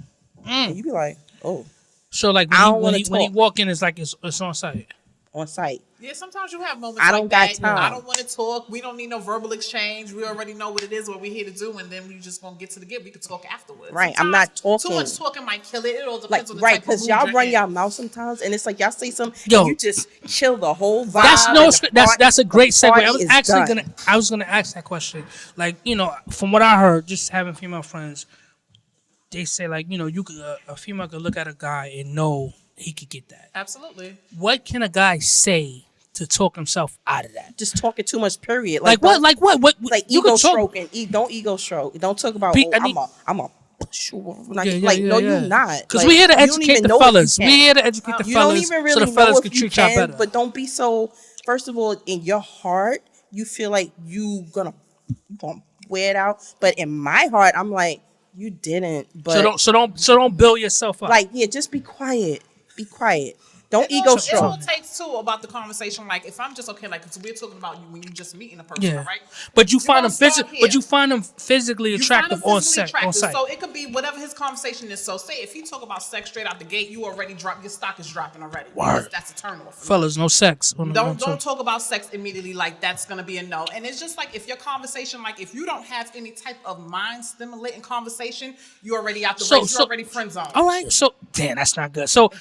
Speaker 3: And you be like, oh,
Speaker 4: So like
Speaker 3: I don't
Speaker 4: when
Speaker 3: wanna
Speaker 4: he
Speaker 3: talk.
Speaker 4: walk in, it's like it's on site.
Speaker 3: on site.
Speaker 2: Yeah, sometimes you have moments
Speaker 3: I
Speaker 2: like
Speaker 3: don't got
Speaker 2: that.
Speaker 3: time.
Speaker 2: I don't want to talk. We don't need no verbal exchange. We already know what it is, what we're here to do, and then we just gonna get to the get. We can talk afterwards.
Speaker 3: Right, I'm not
Speaker 2: Sometimes
Speaker 3: talking.
Speaker 2: Too much talking might kill it. It all
Speaker 3: Like,
Speaker 2: depends on the
Speaker 3: right,
Speaker 2: type of
Speaker 3: because
Speaker 2: mood
Speaker 3: y'all
Speaker 2: you're
Speaker 3: run
Speaker 2: in.
Speaker 3: your mouth sometimes, and it's like y'all say something,
Speaker 4: Yo.
Speaker 3: and you just kill the whole vibe.
Speaker 4: That's
Speaker 3: and
Speaker 4: no.
Speaker 3: the
Speaker 4: That's a great
Speaker 3: the
Speaker 4: segue.
Speaker 3: party
Speaker 4: I was
Speaker 3: is
Speaker 4: actually
Speaker 3: done.
Speaker 4: gonna ask that question. Like from what I heard, just having female friends, they say like you could a female could look at a guy and know he could get that.
Speaker 2: Absolutely.
Speaker 4: What can a guy say to talk himself out of that?
Speaker 3: just talking too much. Period.
Speaker 4: Like what?
Speaker 3: don't-
Speaker 4: Like what? What?
Speaker 3: Like
Speaker 4: you
Speaker 3: ego
Speaker 4: could talk.
Speaker 3: stroking. Don't ego stroke. Don't talk about.
Speaker 4: Be- I need-
Speaker 3: I'm a push you over. Like,
Speaker 4: Yeah,
Speaker 3: no, you're not.
Speaker 4: Because
Speaker 3: Like,
Speaker 4: we here to
Speaker 3: you don't
Speaker 4: educate
Speaker 3: even
Speaker 4: the
Speaker 3: know if you
Speaker 4: fellas. We
Speaker 3: can.
Speaker 4: here to educate the
Speaker 3: You don't
Speaker 4: fellas
Speaker 3: even really
Speaker 4: so the
Speaker 3: know
Speaker 4: fellas
Speaker 3: if
Speaker 4: can
Speaker 3: you
Speaker 4: treat y'all
Speaker 3: can.
Speaker 4: better.
Speaker 3: But don't be so. First of all, in your heart, you feel like you gonna wear it out. But in my heart, I'm like, you didn't. But
Speaker 4: so don't build yourself up.
Speaker 3: like, yeah, just be quiet. Be quiet. Don't
Speaker 2: It
Speaker 3: ego
Speaker 2: all
Speaker 3: stroke.
Speaker 2: takes too about the conversation. Like if I'm just okay, like because we're talking about you when you just meeting a person,
Speaker 4: Yeah.
Speaker 2: right?
Speaker 4: But you find
Speaker 2: gonna
Speaker 4: them
Speaker 2: start here.
Speaker 4: but you find them physically
Speaker 2: You find
Speaker 4: attractive
Speaker 2: him
Speaker 4: on
Speaker 2: physically
Speaker 4: set on
Speaker 2: attractive.
Speaker 4: site.
Speaker 2: So it could be whatever his conversation is. So say if he talk about sex straight out the gate, you already drop your stock is dropping already. Because that's a turn off.
Speaker 4: Fellas, no sex.
Speaker 2: Don't talk about sex immediately. Like that's gonna be a no. And it's just like if your conversation, like if you don't have any type of mind stimulating conversation, you already out the race. You're already friend zone.
Speaker 4: All right, so damn, that's not good. So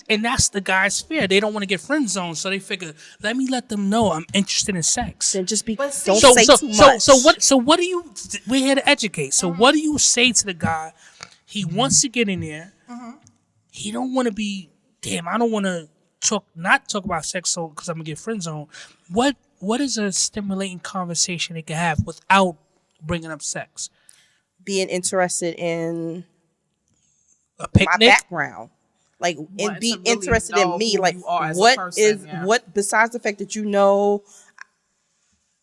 Speaker 4: and that's the guy's fear. They don't want to get friend zoned, so they figure, let them know I'm interested in sex.
Speaker 3: Then just be.
Speaker 2: But
Speaker 3: Don't
Speaker 2: see-
Speaker 3: say too much.
Speaker 4: So what do you? We're here to educate. So what do you say to the guy? He wants to get in there. He don't want to be. Damn, I don't want to not talk about sex, so because I'm gonna get friend zoned. What is a stimulating conversation they can have without bringing up sex?
Speaker 3: Being interested in
Speaker 4: A
Speaker 3: my
Speaker 4: picnic.
Speaker 3: background. Like, and
Speaker 2: Wanting
Speaker 3: be
Speaker 2: to really
Speaker 3: interested
Speaker 2: know
Speaker 3: in me.
Speaker 2: who
Speaker 3: Like,
Speaker 2: you are as a
Speaker 3: what
Speaker 2: person,
Speaker 3: is
Speaker 2: yeah.
Speaker 3: what besides the fact that you know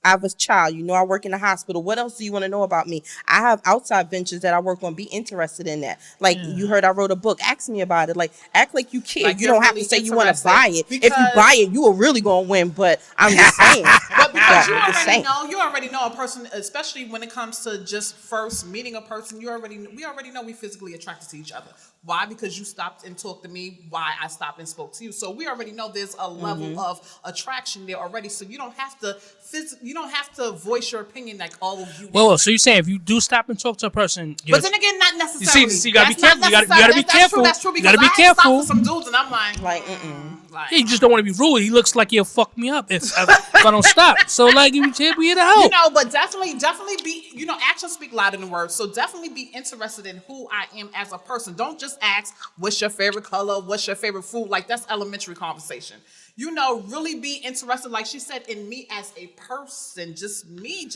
Speaker 3: I have a child, you know I work in the hospital. What else do you want to know about me? I have outside ventures that I work on. Be interested in that. Like you heard, I wrote a book. Ask me about it. Like act like you care.
Speaker 2: Like
Speaker 3: you
Speaker 2: you're
Speaker 3: don't have
Speaker 2: really
Speaker 3: to say you want to
Speaker 2: interested.
Speaker 3: buy it. If you
Speaker 2: Because-
Speaker 3: buy it, you are really gonna win. But I'm just saying.
Speaker 2: But because
Speaker 3: Yeah, I'm just saying.
Speaker 2: you already know a person, especially when it comes to just first meeting a person. We already know we physically attracted to each other. Why? Because you stopped and talked to me. Why? I stopped and spoke to you. So we already know there's a level of attraction there already. So you don't have to voice your opinion like all of you.
Speaker 4: Well, so you're saying if you do stop and talk to a person,
Speaker 2: But then again, not necessarily.
Speaker 4: You see, you gotta be
Speaker 2: That's not
Speaker 4: careful. You gotta
Speaker 2: necessary.
Speaker 4: be careful.
Speaker 2: That's true.
Speaker 4: You
Speaker 2: Because
Speaker 4: gotta be
Speaker 2: I had to stop
Speaker 4: careful.
Speaker 2: for some dudes, and I'm like,
Speaker 4: Yeah, you just don't want to be rude. He looks like he'll fuck me up if I don't stop. So like, we here to help.
Speaker 2: But definitely be, actions speak louder than words. So definitely be interested in who I am as a person. Don't just ask, what's your favorite color? What's your favorite food? Like that's elementary conversation. Really be interested, like she said, in me as a person. Just me,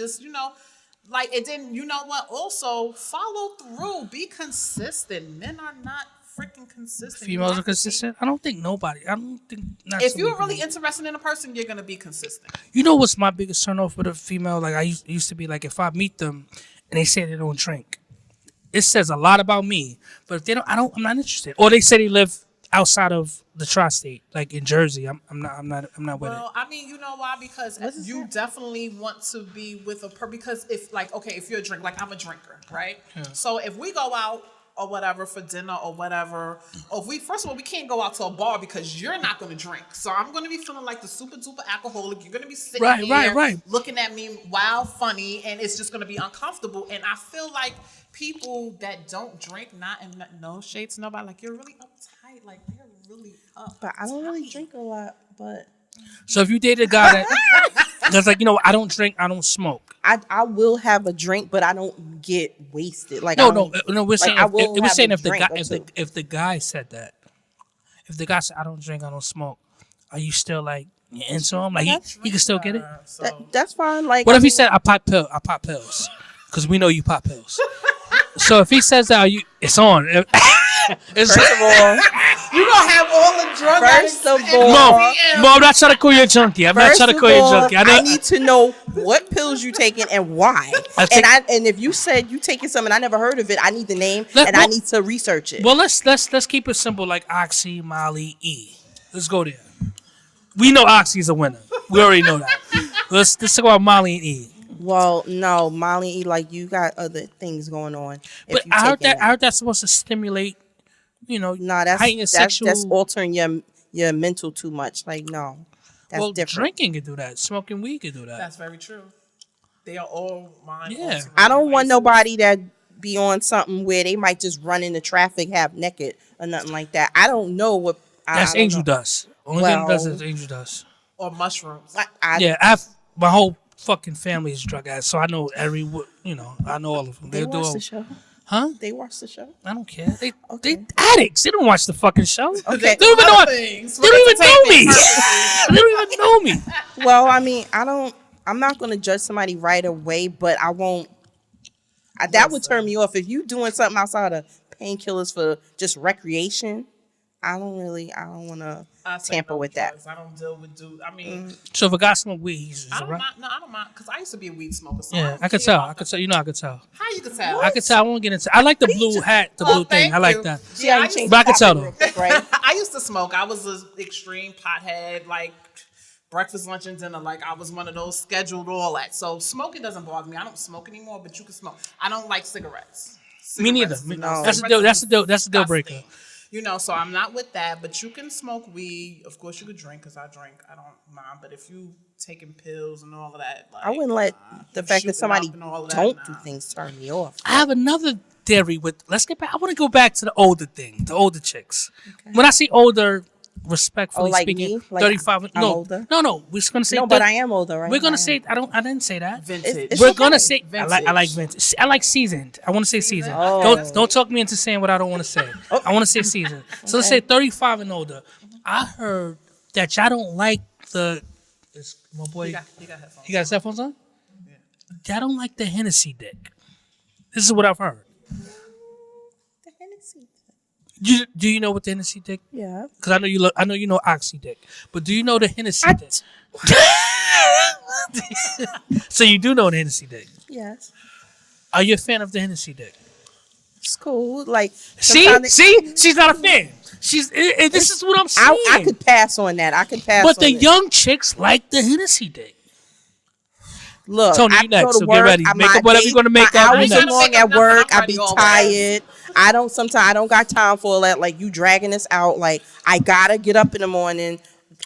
Speaker 2: like, and then you know what? Also follow through. Be consistent. Men are not freaking consistent. You
Speaker 4: Females
Speaker 2: have
Speaker 4: are
Speaker 2: to be-
Speaker 4: consistent. I don't think nobody. I don't think. Not
Speaker 2: If
Speaker 4: so
Speaker 2: you're
Speaker 4: many
Speaker 2: really
Speaker 4: people.
Speaker 2: interested in a person, you're gonna be consistent.
Speaker 4: You know what's my biggest turn off with a female? Like I used to be like, if I meet them and they say they don't drink, it says a lot about me. But if they don't, I'm not interested. Or they say they live outside of the tri-state, like in Jersey. I'm not with it.
Speaker 2: Well, I mean, you know why? Because you definitely want to be with a person. Because if you're a drink, like I'm a drinker, right?
Speaker 4: Yeah.
Speaker 2: So if we go out or whatever for dinner or whatever, or we can't go out to a bar because you're not going to drink. So I'm going to be feeling like the super duper alcoholic. You're going to be sitting here looking at me wild, funny, and it's just going to be uncomfortable. And I feel like people that don't drink, no shade to nobody, like you're really uptight, like they're really up.
Speaker 3: But I don't really drink a lot. But
Speaker 4: So if you date a guy that's like, I don't drink, I don't smoke.
Speaker 3: I will have a drink, but I don't get wasted. Like
Speaker 4: No. We're saying if
Speaker 3: the
Speaker 4: if the guy said that, if the guy said I don't drink, I don't smoke, are you still like into him? Like he can still get it.
Speaker 3: that's fine. Like
Speaker 4: What if he said I pop pills? Because we know you pop pills. So if he says that, it's on.
Speaker 3: First of all,
Speaker 2: You gonna have all the drug
Speaker 3: First of
Speaker 2: addicts
Speaker 3: all-
Speaker 4: Mom, I'm not trying to call you a junkie. I'm not
Speaker 3: first
Speaker 4: trying to
Speaker 3: of
Speaker 4: call you a
Speaker 3: all,
Speaker 4: junkie.
Speaker 3: I need to know what pills you taking and why. And if you said you taking something I never heard of it, I need the name I need to research it.
Speaker 4: Well, let's keep it simple, like Oxy, Molly, E. Let's go there. We know Oxy is a winner. We already know that. Let's talk about Molly and E.
Speaker 3: Well, no, Molly, E, like you got other things going on.
Speaker 4: But I heard that's supposed to stimulate,
Speaker 3: No,
Speaker 4: heighten your sexual.
Speaker 3: that's altering your mental too much. Like no, that's different.
Speaker 4: Drinking can do that. Smoking weed can do that.
Speaker 2: That's very true. They are all mind.
Speaker 4: Yeah.
Speaker 3: I don't want nobody that be on something where they might just run into traffic half naked or nothing like that. I don't know what.
Speaker 4: That's
Speaker 3: I don't
Speaker 4: angel
Speaker 3: know.
Speaker 4: dust. Only thing it does is angel dust.
Speaker 2: Or mushrooms.
Speaker 4: My whole fucking family is drug addicts, so I know I know all of them.
Speaker 3: They
Speaker 4: do
Speaker 3: watch
Speaker 4: all.
Speaker 3: the show.
Speaker 4: Huh?
Speaker 3: They watch the show.
Speaker 4: I don't care. They
Speaker 3: Okay.
Speaker 4: addicts. They don't watch the fucking show.
Speaker 3: Okay.
Speaker 4: They don't even know. They don't even know me. They don't even know me.
Speaker 3: Well, I mean, I'm not going to judge somebody right away, but I won't. That would turn me off if you doing something outside of painkillers for just recreation. I don't want to
Speaker 2: I say
Speaker 3: tamper
Speaker 2: no
Speaker 3: with that.
Speaker 2: drugs. I don't deal with dude. I mean,
Speaker 4: So if a guy smoke weed, he's
Speaker 2: I don't
Speaker 4: right.
Speaker 2: mind. No, I don't mind because I used to be a weed smoker. So
Speaker 4: Yeah, I could tell. I could tell. You know, I could tell.
Speaker 2: How you could tell?
Speaker 4: I could tell. I won't get into. I like the blue hat, the blue thing.
Speaker 2: thank
Speaker 4: I like
Speaker 2: you.
Speaker 4: that.
Speaker 3: See how you
Speaker 2: I
Speaker 3: changed
Speaker 4: But I
Speaker 3: the
Speaker 4: could tell
Speaker 3: topic
Speaker 4: though.
Speaker 3: real quick, right?
Speaker 2: I used to smoke. I was an extreme pothead, like breakfast, lunch, and dinner. Like I was one of those scheduled all that. So smoking doesn't bother me. I don't smoke anymore, but you can smoke. I don't like cigarettes.
Speaker 4: Me neither.
Speaker 2: Cigarettes,
Speaker 3: No.
Speaker 4: That's a deal. That's a deal. That's a deal breaker.
Speaker 2: disgusting. You know, so I'm not with that, but you can smoke weed. Of course, you could drink because I drink. I don't mind. But if you taking pills and all of that, like,
Speaker 3: I wouldn't let the fact
Speaker 2: shooting
Speaker 3: that somebody
Speaker 2: up and all of that,
Speaker 3: don't
Speaker 2: nah.
Speaker 3: do things turn me off.
Speaker 4: I have another theory with. Let's get back. I want to go back to the older thing, the older chicks. When I say older, respectfully
Speaker 3: like
Speaker 4: speaking,
Speaker 3: me? Like
Speaker 4: 35.
Speaker 3: I'm
Speaker 4: No,
Speaker 3: older?
Speaker 4: no. We're just gonna say.
Speaker 3: No, but I am older, right?
Speaker 4: We're gonna
Speaker 3: I
Speaker 4: say.
Speaker 3: am.
Speaker 4: I didn't say that.
Speaker 2: vintage.
Speaker 3: It's
Speaker 4: We're
Speaker 3: okay.
Speaker 4: gonna say. I like
Speaker 2: Vintage.
Speaker 4: vintage. I like seasoned. I want to say seasoned.
Speaker 3: Oh.
Speaker 4: Don't talk me into saying what I don't want to say. I want to say seasoned. So let's say 35 and older. I heard that y'all don't like the. Is my boy.
Speaker 2: You got headphones.
Speaker 4: You got his headphones on? Yeah. Y'all don't like the Hennessy dick. This is what I've heard.
Speaker 3: The Hennessy.
Speaker 4: Do you know what the Hennessy dick?
Speaker 3: Yeah.
Speaker 4: Because I know you know Oxy dick, but do you know the Hennessy dick? So you do know the Hennessy dick.
Speaker 3: Yes.
Speaker 4: Are you a fan of the Hennessy dick?
Speaker 3: It's cool. Like
Speaker 4: See,
Speaker 3: sometimes
Speaker 4: she's not a fan. This is what I'm saying.
Speaker 3: I could pass on that. I could pass.
Speaker 4: But
Speaker 3: on
Speaker 4: the
Speaker 3: it.
Speaker 4: young chicks like the Hennessy dick.
Speaker 3: Look,
Speaker 4: Tony,
Speaker 3: I
Speaker 4: you next,
Speaker 3: go to
Speaker 4: so
Speaker 3: work.
Speaker 4: get ready. Make
Speaker 3: my
Speaker 4: up whatever
Speaker 3: day-
Speaker 4: you're gonna make
Speaker 3: my
Speaker 4: up. You
Speaker 3: hours are
Speaker 4: next.
Speaker 3: long at
Speaker 2: Nothing,
Speaker 3: work.
Speaker 2: I'm
Speaker 3: I
Speaker 2: ready
Speaker 3: be
Speaker 2: always.
Speaker 3: tired. Sometimes I don't got time for all that. Like you dragging this out. Like I gotta get up in the morning.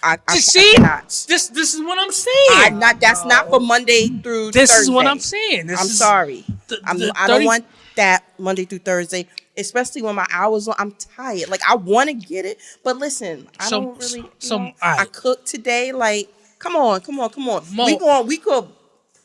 Speaker 3: I
Speaker 4: See,
Speaker 3: cannot.
Speaker 4: this is what I'm saying.
Speaker 3: That's not for Monday through
Speaker 4: This
Speaker 3: Thursday.
Speaker 4: is what I'm saying.
Speaker 3: I'm sorry. I don't
Speaker 4: 30
Speaker 3: want that Monday through Thursday, especially when my hours long. I'm tired. Like I want to get it, but listen, I don't really. I
Speaker 4: alright.
Speaker 3: cooked today. Like, come on.
Speaker 4: Mo.
Speaker 3: We could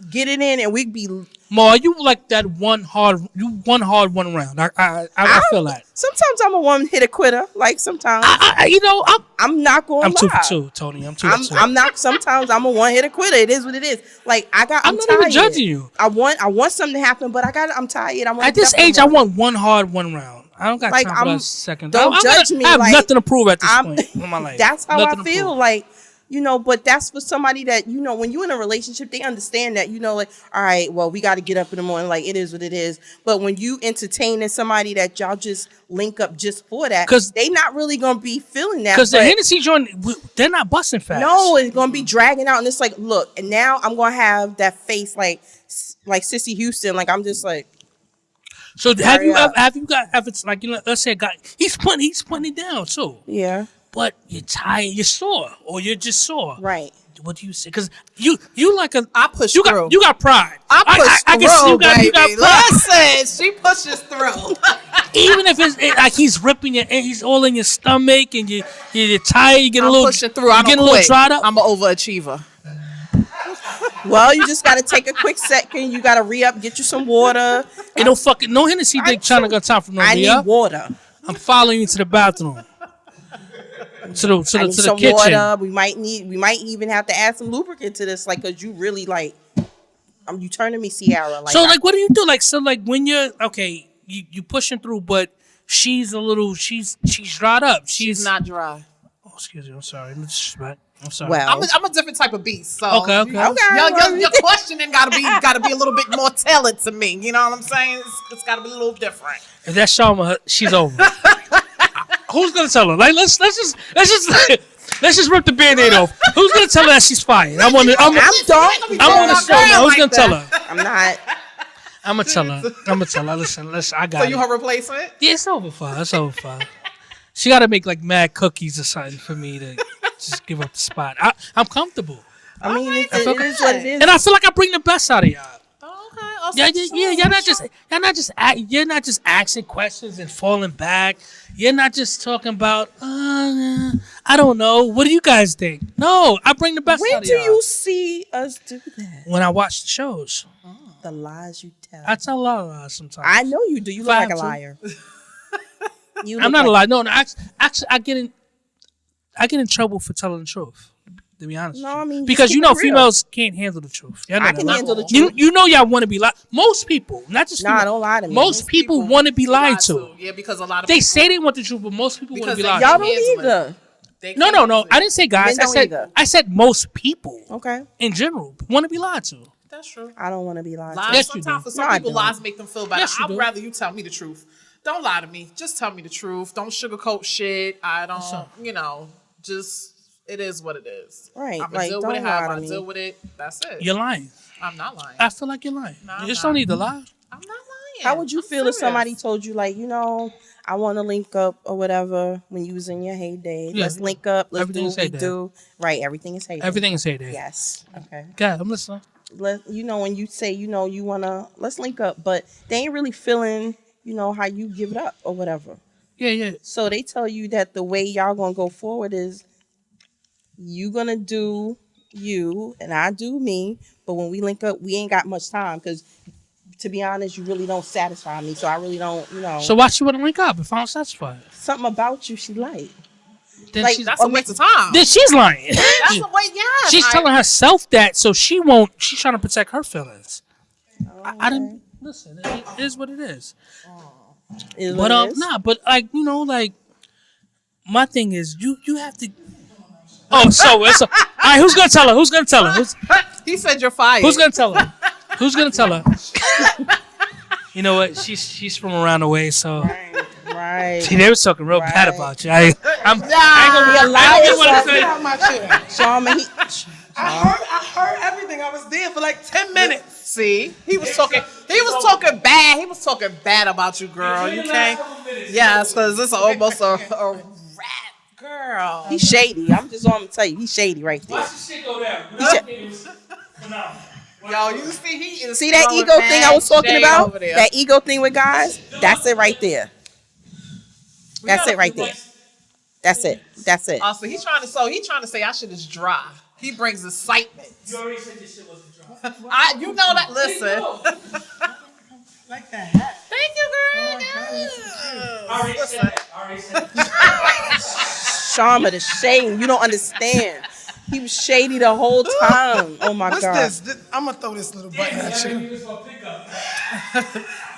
Speaker 3: get it in, and we'd be.
Speaker 4: Ma, you like that one hard one round. I feel that.
Speaker 3: Sometimes I'm a one hit quitter. Like sometimes I'm not going.
Speaker 4: I'm 2 for 2, Tony. I'm 2 for 2.
Speaker 3: I'm not. Sometimes I'm a one hitter quitter. It is what it is. Like I'm
Speaker 4: not
Speaker 3: tired.
Speaker 4: even judging you.
Speaker 3: I want something to happen, but I'm tired.
Speaker 4: At this age, I want one hard one round. I don't got
Speaker 3: Like,
Speaker 4: time for that second.
Speaker 3: don't judge me,
Speaker 4: I have
Speaker 3: like,
Speaker 4: nothing to prove at this point in my life.
Speaker 3: That's how
Speaker 4: Nothing
Speaker 3: I
Speaker 4: to
Speaker 3: feel.
Speaker 4: prove.
Speaker 3: Like, but that's for somebody that, when you're in a relationship, they understand that, like, all right, well, we got to get up in the morning. Like, it is what it is. But when you entertaining somebody that y'all just link up just for that, they not really going to be feeling that.
Speaker 4: Because the Hennessy joint, they're not busting fast.
Speaker 3: No, it's going to be dragging out. And it's like, look, and now I'm going to have that face like Sissy Houston. Like, I'm just like.
Speaker 4: So have you ever, like, let's say a guy, he's putting it down too.
Speaker 3: Yeah.
Speaker 4: But you're tired, you're sore, or you're just sore.
Speaker 3: Right.
Speaker 4: What do you say? Because you like a.
Speaker 2: I push
Speaker 4: you
Speaker 2: through.
Speaker 4: You got pride.
Speaker 2: I push
Speaker 4: I can see
Speaker 2: through,
Speaker 4: you got
Speaker 2: baby.
Speaker 4: pride.
Speaker 2: Listen, she pushes through.
Speaker 4: Even if it's like he's ripping your, he's all in your stomach, and you're tired, you get a
Speaker 2: I'm
Speaker 4: little.
Speaker 2: pushing through. I
Speaker 4: You
Speaker 2: don't
Speaker 4: get a little
Speaker 2: quit.
Speaker 4: dried up.
Speaker 2: I'm an overachiever.
Speaker 3: Well, you just got to take a quick second. You got to re-up, get you some water.
Speaker 4: Ain't no Hennessy dick trying to go time for no
Speaker 3: I
Speaker 4: re-up.
Speaker 3: need water.
Speaker 4: I'm following you to the bathroom. To
Speaker 3: I need
Speaker 4: the
Speaker 3: some
Speaker 4: kitchen.
Speaker 3: water. We might even have to add some lubricant to this, like, cause you really like. You turning me Sierra. Like,
Speaker 4: So what do you do? Like when you're okay, you pushing through, but she's dried up.
Speaker 2: She's not dry.
Speaker 4: Oh, excuse me. I'm sorry. I'm sorry.
Speaker 3: well,
Speaker 2: I'm a different type of beast. So
Speaker 4: Okay.
Speaker 2: Your questioning gotta be a little bit more tailored to me. You know what I'm saying? It's gotta be a little different.
Speaker 4: If that's Sharma, she's over. Who's gonna tell her? Like let's just rip the Band-Aid off. Who's gonna tell her that she's fired? I'm on the show. Now. Who's gonna tell her?
Speaker 3: I'm not.
Speaker 4: I'm gonna tell her. Listen. I got
Speaker 2: So
Speaker 4: it.
Speaker 2: you her replacement?
Speaker 4: Yeah, it's over for her. She got to make like mad cookies or something for me to just give up the spot. I'm comfortable.
Speaker 3: I mean, it is what it is.
Speaker 4: And I feel like I bring the best out of y'all.
Speaker 2: Okay.
Speaker 4: Yeah. You're not just asking questions and falling back. You're not just talking about. I don't know. What do you guys think? No, I bring the best
Speaker 3: When
Speaker 4: out of
Speaker 3: do
Speaker 4: y'all.
Speaker 3: you see us do that?
Speaker 4: When I watch the shows,
Speaker 3: The lies you tell.
Speaker 4: I tell a lot of lies sometimes.
Speaker 3: I know you do. You look like a liar.
Speaker 4: I'm not a liar. No. Actually, I get in trouble for telling the truth. To be honest,
Speaker 3: No,
Speaker 4: with you.
Speaker 3: I mean,
Speaker 4: because
Speaker 3: just
Speaker 4: you
Speaker 3: keep
Speaker 4: know
Speaker 3: it real.
Speaker 4: females can't handle the truth. Y'all know
Speaker 3: I
Speaker 4: that,
Speaker 3: can
Speaker 4: right?
Speaker 3: handle the
Speaker 4: You
Speaker 3: truth.
Speaker 4: you know y'all want to be lied. Most people, not just
Speaker 3: Nah,
Speaker 4: females,
Speaker 3: don't lie to me.
Speaker 4: Most people want to be lied to.
Speaker 2: Yeah, because a lot of
Speaker 4: They
Speaker 2: people,
Speaker 4: say they want the truth, but most people want to
Speaker 2: because
Speaker 4: be
Speaker 2: they
Speaker 4: lied
Speaker 3: Y'all
Speaker 4: to.
Speaker 2: can't
Speaker 3: don't
Speaker 2: handle it.
Speaker 3: either.
Speaker 2: They
Speaker 4: No,
Speaker 2: can't
Speaker 4: no,
Speaker 2: handle
Speaker 4: no. I
Speaker 2: it.
Speaker 4: didn't say guys.
Speaker 3: Men don't either.
Speaker 4: I said most people
Speaker 3: Okay.
Speaker 4: in general want to be lied to.
Speaker 2: That's true.
Speaker 3: I don't want to be lied to.
Speaker 2: Lies
Speaker 4: Yes, you
Speaker 2: sometimes
Speaker 4: do.
Speaker 2: for some
Speaker 3: No, I
Speaker 2: people,
Speaker 3: don't.
Speaker 2: lies make them feel better.
Speaker 4: Yes, you
Speaker 2: I'd
Speaker 4: do.
Speaker 2: rather you tell me the truth. Don't lie to me. Just tell me the truth. Don't sugarcoat shit. I don't, just it is what it is.
Speaker 3: Right,
Speaker 2: I'm gonna
Speaker 3: like,
Speaker 2: deal
Speaker 3: don't
Speaker 2: with it how
Speaker 3: lie to
Speaker 2: I
Speaker 3: me.
Speaker 2: deal with it. That's it.
Speaker 4: You're lying.
Speaker 2: I'm not lying.
Speaker 4: I feel like you're lying.
Speaker 2: No,
Speaker 4: You
Speaker 2: I'm
Speaker 4: just
Speaker 2: not.
Speaker 4: don't need to lie.
Speaker 2: I'm not lying.
Speaker 3: How would you
Speaker 2: I'm
Speaker 3: feel if somebody
Speaker 2: serious.
Speaker 3: told you, like, I want to link up or whatever when you was in your heyday?
Speaker 4: Yeah.
Speaker 3: Let's link up. Let's
Speaker 4: Everything
Speaker 3: do
Speaker 4: is
Speaker 3: what we
Speaker 4: heyday.
Speaker 3: do. Right, everything is heyday.
Speaker 4: Everything is heyday.
Speaker 3: Yes. Okay.
Speaker 4: God, I'm listening.
Speaker 3: When you say, you want to, let's link up, but they ain't really feeling, how you give it up or whatever.
Speaker 4: Yeah, yeah.
Speaker 3: So they tell you that the way y'all going to go forward is you going to do you and I do me, but when we link up, we ain't got much time because, to be honest, you really don't satisfy me. So I really don't,
Speaker 4: So why she want to link up if I don't satisfy her?
Speaker 3: something about you she like.
Speaker 4: Then
Speaker 3: Like,
Speaker 4: she's,
Speaker 2: That's a waste of time.
Speaker 4: then she's lying.
Speaker 2: That's a way. Yeah.
Speaker 4: She's telling herself that so she won't. She's trying to protect her feelings. I didn't listen. It is what it is.
Speaker 3: Is
Speaker 4: But
Speaker 3: what it is.
Speaker 4: nah. But my thing is you have to. Oh, so it's all right. Who's gonna tell her? Who's gonna tell her?
Speaker 2: He said you're fired.
Speaker 4: Who's gonna tell her? Who's gonna tell her? You know what? She's from around the way, so
Speaker 3: Right.
Speaker 4: see, they was talking real bad
Speaker 3: Right.
Speaker 4: about you. I ain't gonna
Speaker 3: Be a
Speaker 4: be I
Speaker 3: liar.
Speaker 4: don't want to say.
Speaker 5: Get out my chair.
Speaker 3: Sharma,
Speaker 5: I heard everything. I was there for like 10 minutes.
Speaker 2: See, he was talking bad. He was talking bad about you, girl. You can't. Yes, because this is almost a rap, girl.
Speaker 3: he's shady. I'm just going to tell you, he's shady right there.
Speaker 4: Watch the shit go down.
Speaker 2: Yo, you see, he is.
Speaker 3: See that
Speaker 2: throwing
Speaker 3: ego thing I was
Speaker 2: mad
Speaker 3: talking
Speaker 2: shade
Speaker 3: about?
Speaker 2: over there.
Speaker 3: That ego thing with guys? That's it right there. That's it right there. That's it. That's it.
Speaker 2: So he's trying to say our shit is dry. He brings excitement.
Speaker 4: You already said this shit wasn't dry.
Speaker 2: You know that. Listen.
Speaker 5: Like the hat.
Speaker 2: Thank you, girl.
Speaker 4: I already said that.
Speaker 3: Sharma, the shame. You don't understand. He was shady the whole time. Oh my
Speaker 5: What's
Speaker 3: God.
Speaker 5: this? I'm going to throw this little button at you.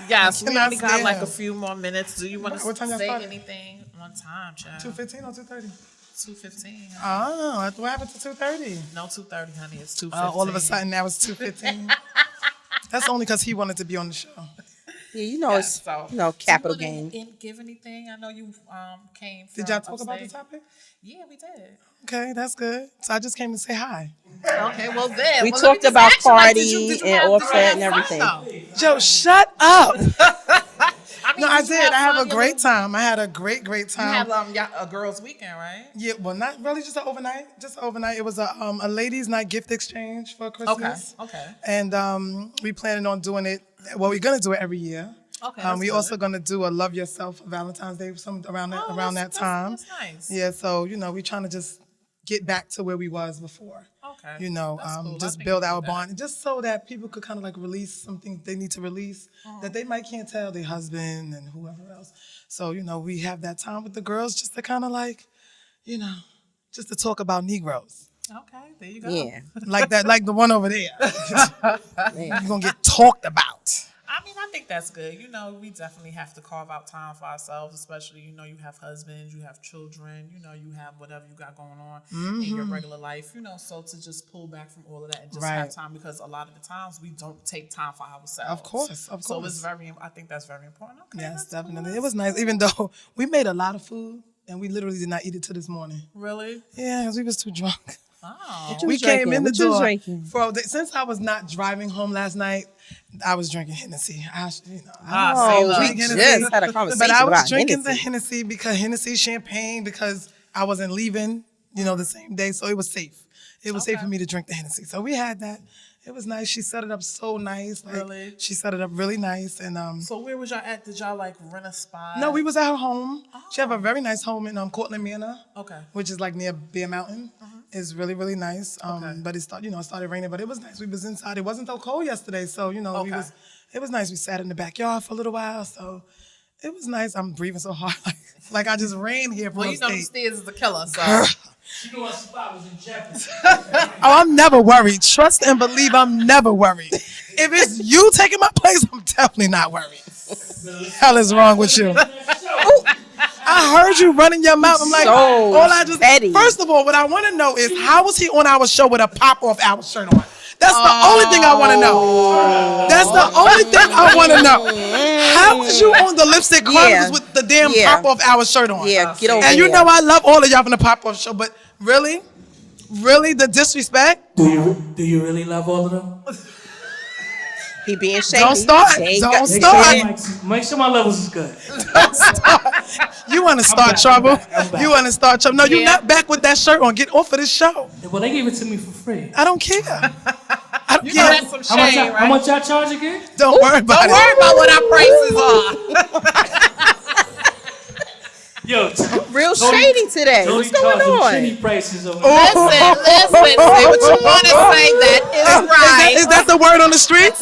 Speaker 2: Yes, we
Speaker 5: cannot
Speaker 2: only got like a
Speaker 5: stand.
Speaker 2: few more minutes. Do you want
Speaker 5: What
Speaker 2: to
Speaker 5: time y'all
Speaker 2: say
Speaker 5: started?
Speaker 2: anything on time, child?
Speaker 5: 2:15 or 2:30?
Speaker 2: 2:15.
Speaker 5: Oh, what happened to 2:30?
Speaker 2: No, 2:30, honey. It's 2:15.
Speaker 5: All of a sudden now it's 2:15. That's only because he wanted to be on the show.
Speaker 3: Yeah, it's capital
Speaker 2: Do you
Speaker 3: game.
Speaker 2: wanna give anything? I know you came from
Speaker 5: Did y'all talk about the
Speaker 2: upstate.
Speaker 5: topic?
Speaker 2: Yeah, we did.
Speaker 5: Okay, that's good. So I just came to say hi.
Speaker 2: Okay, well then.
Speaker 3: We
Speaker 2: well, let me
Speaker 3: talked
Speaker 2: just
Speaker 3: about
Speaker 2: ask you, like,
Speaker 3: Cardi
Speaker 2: did you
Speaker 3: and
Speaker 2: have
Speaker 3: Offset and
Speaker 2: fun,
Speaker 3: everything.
Speaker 2: though?
Speaker 5: Joe, shut up.
Speaker 2: I mean,
Speaker 5: No, I
Speaker 2: did you
Speaker 5: did. I have
Speaker 2: fun,
Speaker 5: a
Speaker 2: your
Speaker 5: great
Speaker 2: little-
Speaker 5: time. I had a great
Speaker 2: You
Speaker 5: time.
Speaker 2: had a girls' weekend, right?
Speaker 5: Yeah, well, not really, just an overnight. Just overnight. It was a ladies' night gift exchange for Christmas.
Speaker 2: Okay.
Speaker 5: And we planning on doing it. Well, we're gonna do it every year.
Speaker 2: Okay, that's
Speaker 5: We
Speaker 2: good.
Speaker 5: also gonna do a Love Yourself for Valentine's Day, around that time.
Speaker 2: That's nice.
Speaker 5: Yeah, so we're trying to just get back to where we was before.
Speaker 2: Okay.
Speaker 5: Just
Speaker 2: That's cool. I think
Speaker 5: build
Speaker 2: you
Speaker 5: our
Speaker 2: do that.
Speaker 5: bond, just so that people could kind of like release something they need to release that they might can't tell their husband and whoever else. So we have that time with the girls just to kind of like, just to talk about Negroes.
Speaker 2: Okay, there you go.
Speaker 3: Yeah.
Speaker 5: Like that, like the one over there.
Speaker 3: Man.
Speaker 5: You're gonna get talked about.
Speaker 2: I mean, I think that's good. We definitely have to carve out time for ourselves, especially, you have husbands, you have children, you have whatever you got going on in your regular life, so to just pull back from all of that and just have
Speaker 5: Right.
Speaker 2: time, because a lot of the times we don't take time for ourselves.
Speaker 5: Of course.
Speaker 2: So it's I think that's very important. Okay,
Speaker 5: Yes,
Speaker 2: that's cool.
Speaker 5: definitely. It was nice, even though we made a lot of food and we literally did not eat it till this morning.
Speaker 2: Really?
Speaker 5: Yeah, because we was too drunk.
Speaker 2: Oh.
Speaker 3: What you
Speaker 5: We
Speaker 3: was
Speaker 5: came
Speaker 3: drinking?
Speaker 5: in the
Speaker 3: What you was
Speaker 5: door.
Speaker 3: drinking?
Speaker 5: Since I was not driving home last night, I was drinking Hennessy. I
Speaker 2: Ah,
Speaker 5: don't
Speaker 2: see,
Speaker 5: drink
Speaker 2: look.
Speaker 3: We
Speaker 5: Hennessy,
Speaker 3: just had a conversation
Speaker 5: but I was
Speaker 3: about
Speaker 5: drinking the
Speaker 3: Hennessy.
Speaker 5: Hennessy because Hennessy champagne because I wasn't leaving, the same day, so it was safe. It was safe for me to drink the Hennessy. So we had that. It was nice. She set it up so nice. Like,
Speaker 2: Really?
Speaker 5: She set it up really nice, and
Speaker 2: So where was y'all at? Did y'all rent a spot?
Speaker 5: no, we was at her home. She have a very nice home in Cortland Manor.
Speaker 2: Okay.
Speaker 5: Which is like near Bear Mountain. It's really, really nice.
Speaker 2: Okay.
Speaker 5: But it started raining, but it was nice. We was inside. It wasn't so cold yesterday, so it was nice. We sat in the backyard for a little while, so It was nice. I'm breathing so hard. Like I just ran here from
Speaker 2: Well, you know the
Speaker 5: upstate.
Speaker 2: stairs is a killer, so.
Speaker 4: You know, our spot was in jeopardy.
Speaker 5: Oh, I'm never worried. Trust and believe I'm never worried. If it's you taking my place, I'm definitely not worried. Hell is wrong with you? I heard you running your mouth. I'm like,
Speaker 3: petty.
Speaker 5: First of all, what I want to know is how was he on our show with a pop off our shirt on? That's the only thing I want to know. That's the only thing I want to know. How was you on the Lipstick Chronicles with the damn pop off our shirt on?
Speaker 3: Yeah, get over
Speaker 5: And you
Speaker 3: here.
Speaker 5: know I love all of y'all from the pop off show, but really? Really? The disrespect?
Speaker 4: Do you really love all of them?
Speaker 3: He being shady.
Speaker 5: Don't start. Don't start.
Speaker 4: Make sure my levels is good.
Speaker 5: Don't start. You want to start trouble? You want to start trouble? No, you're not back with that shirt on. Get off of this show.
Speaker 4: Well, they gave it to me for free.
Speaker 5: I don't care. I don't
Speaker 2: You
Speaker 5: care.
Speaker 2: know that's some shade,
Speaker 4: How much y'all charge again?
Speaker 5: Don't worry about
Speaker 2: Don't
Speaker 5: it.
Speaker 2: worry about what our prices are.
Speaker 4: Yo,
Speaker 3: Real shady today. What's going on?
Speaker 4: Shitty prices over
Speaker 2: Listen, say what you want to say. That is right.
Speaker 5: Is that the word on the streets?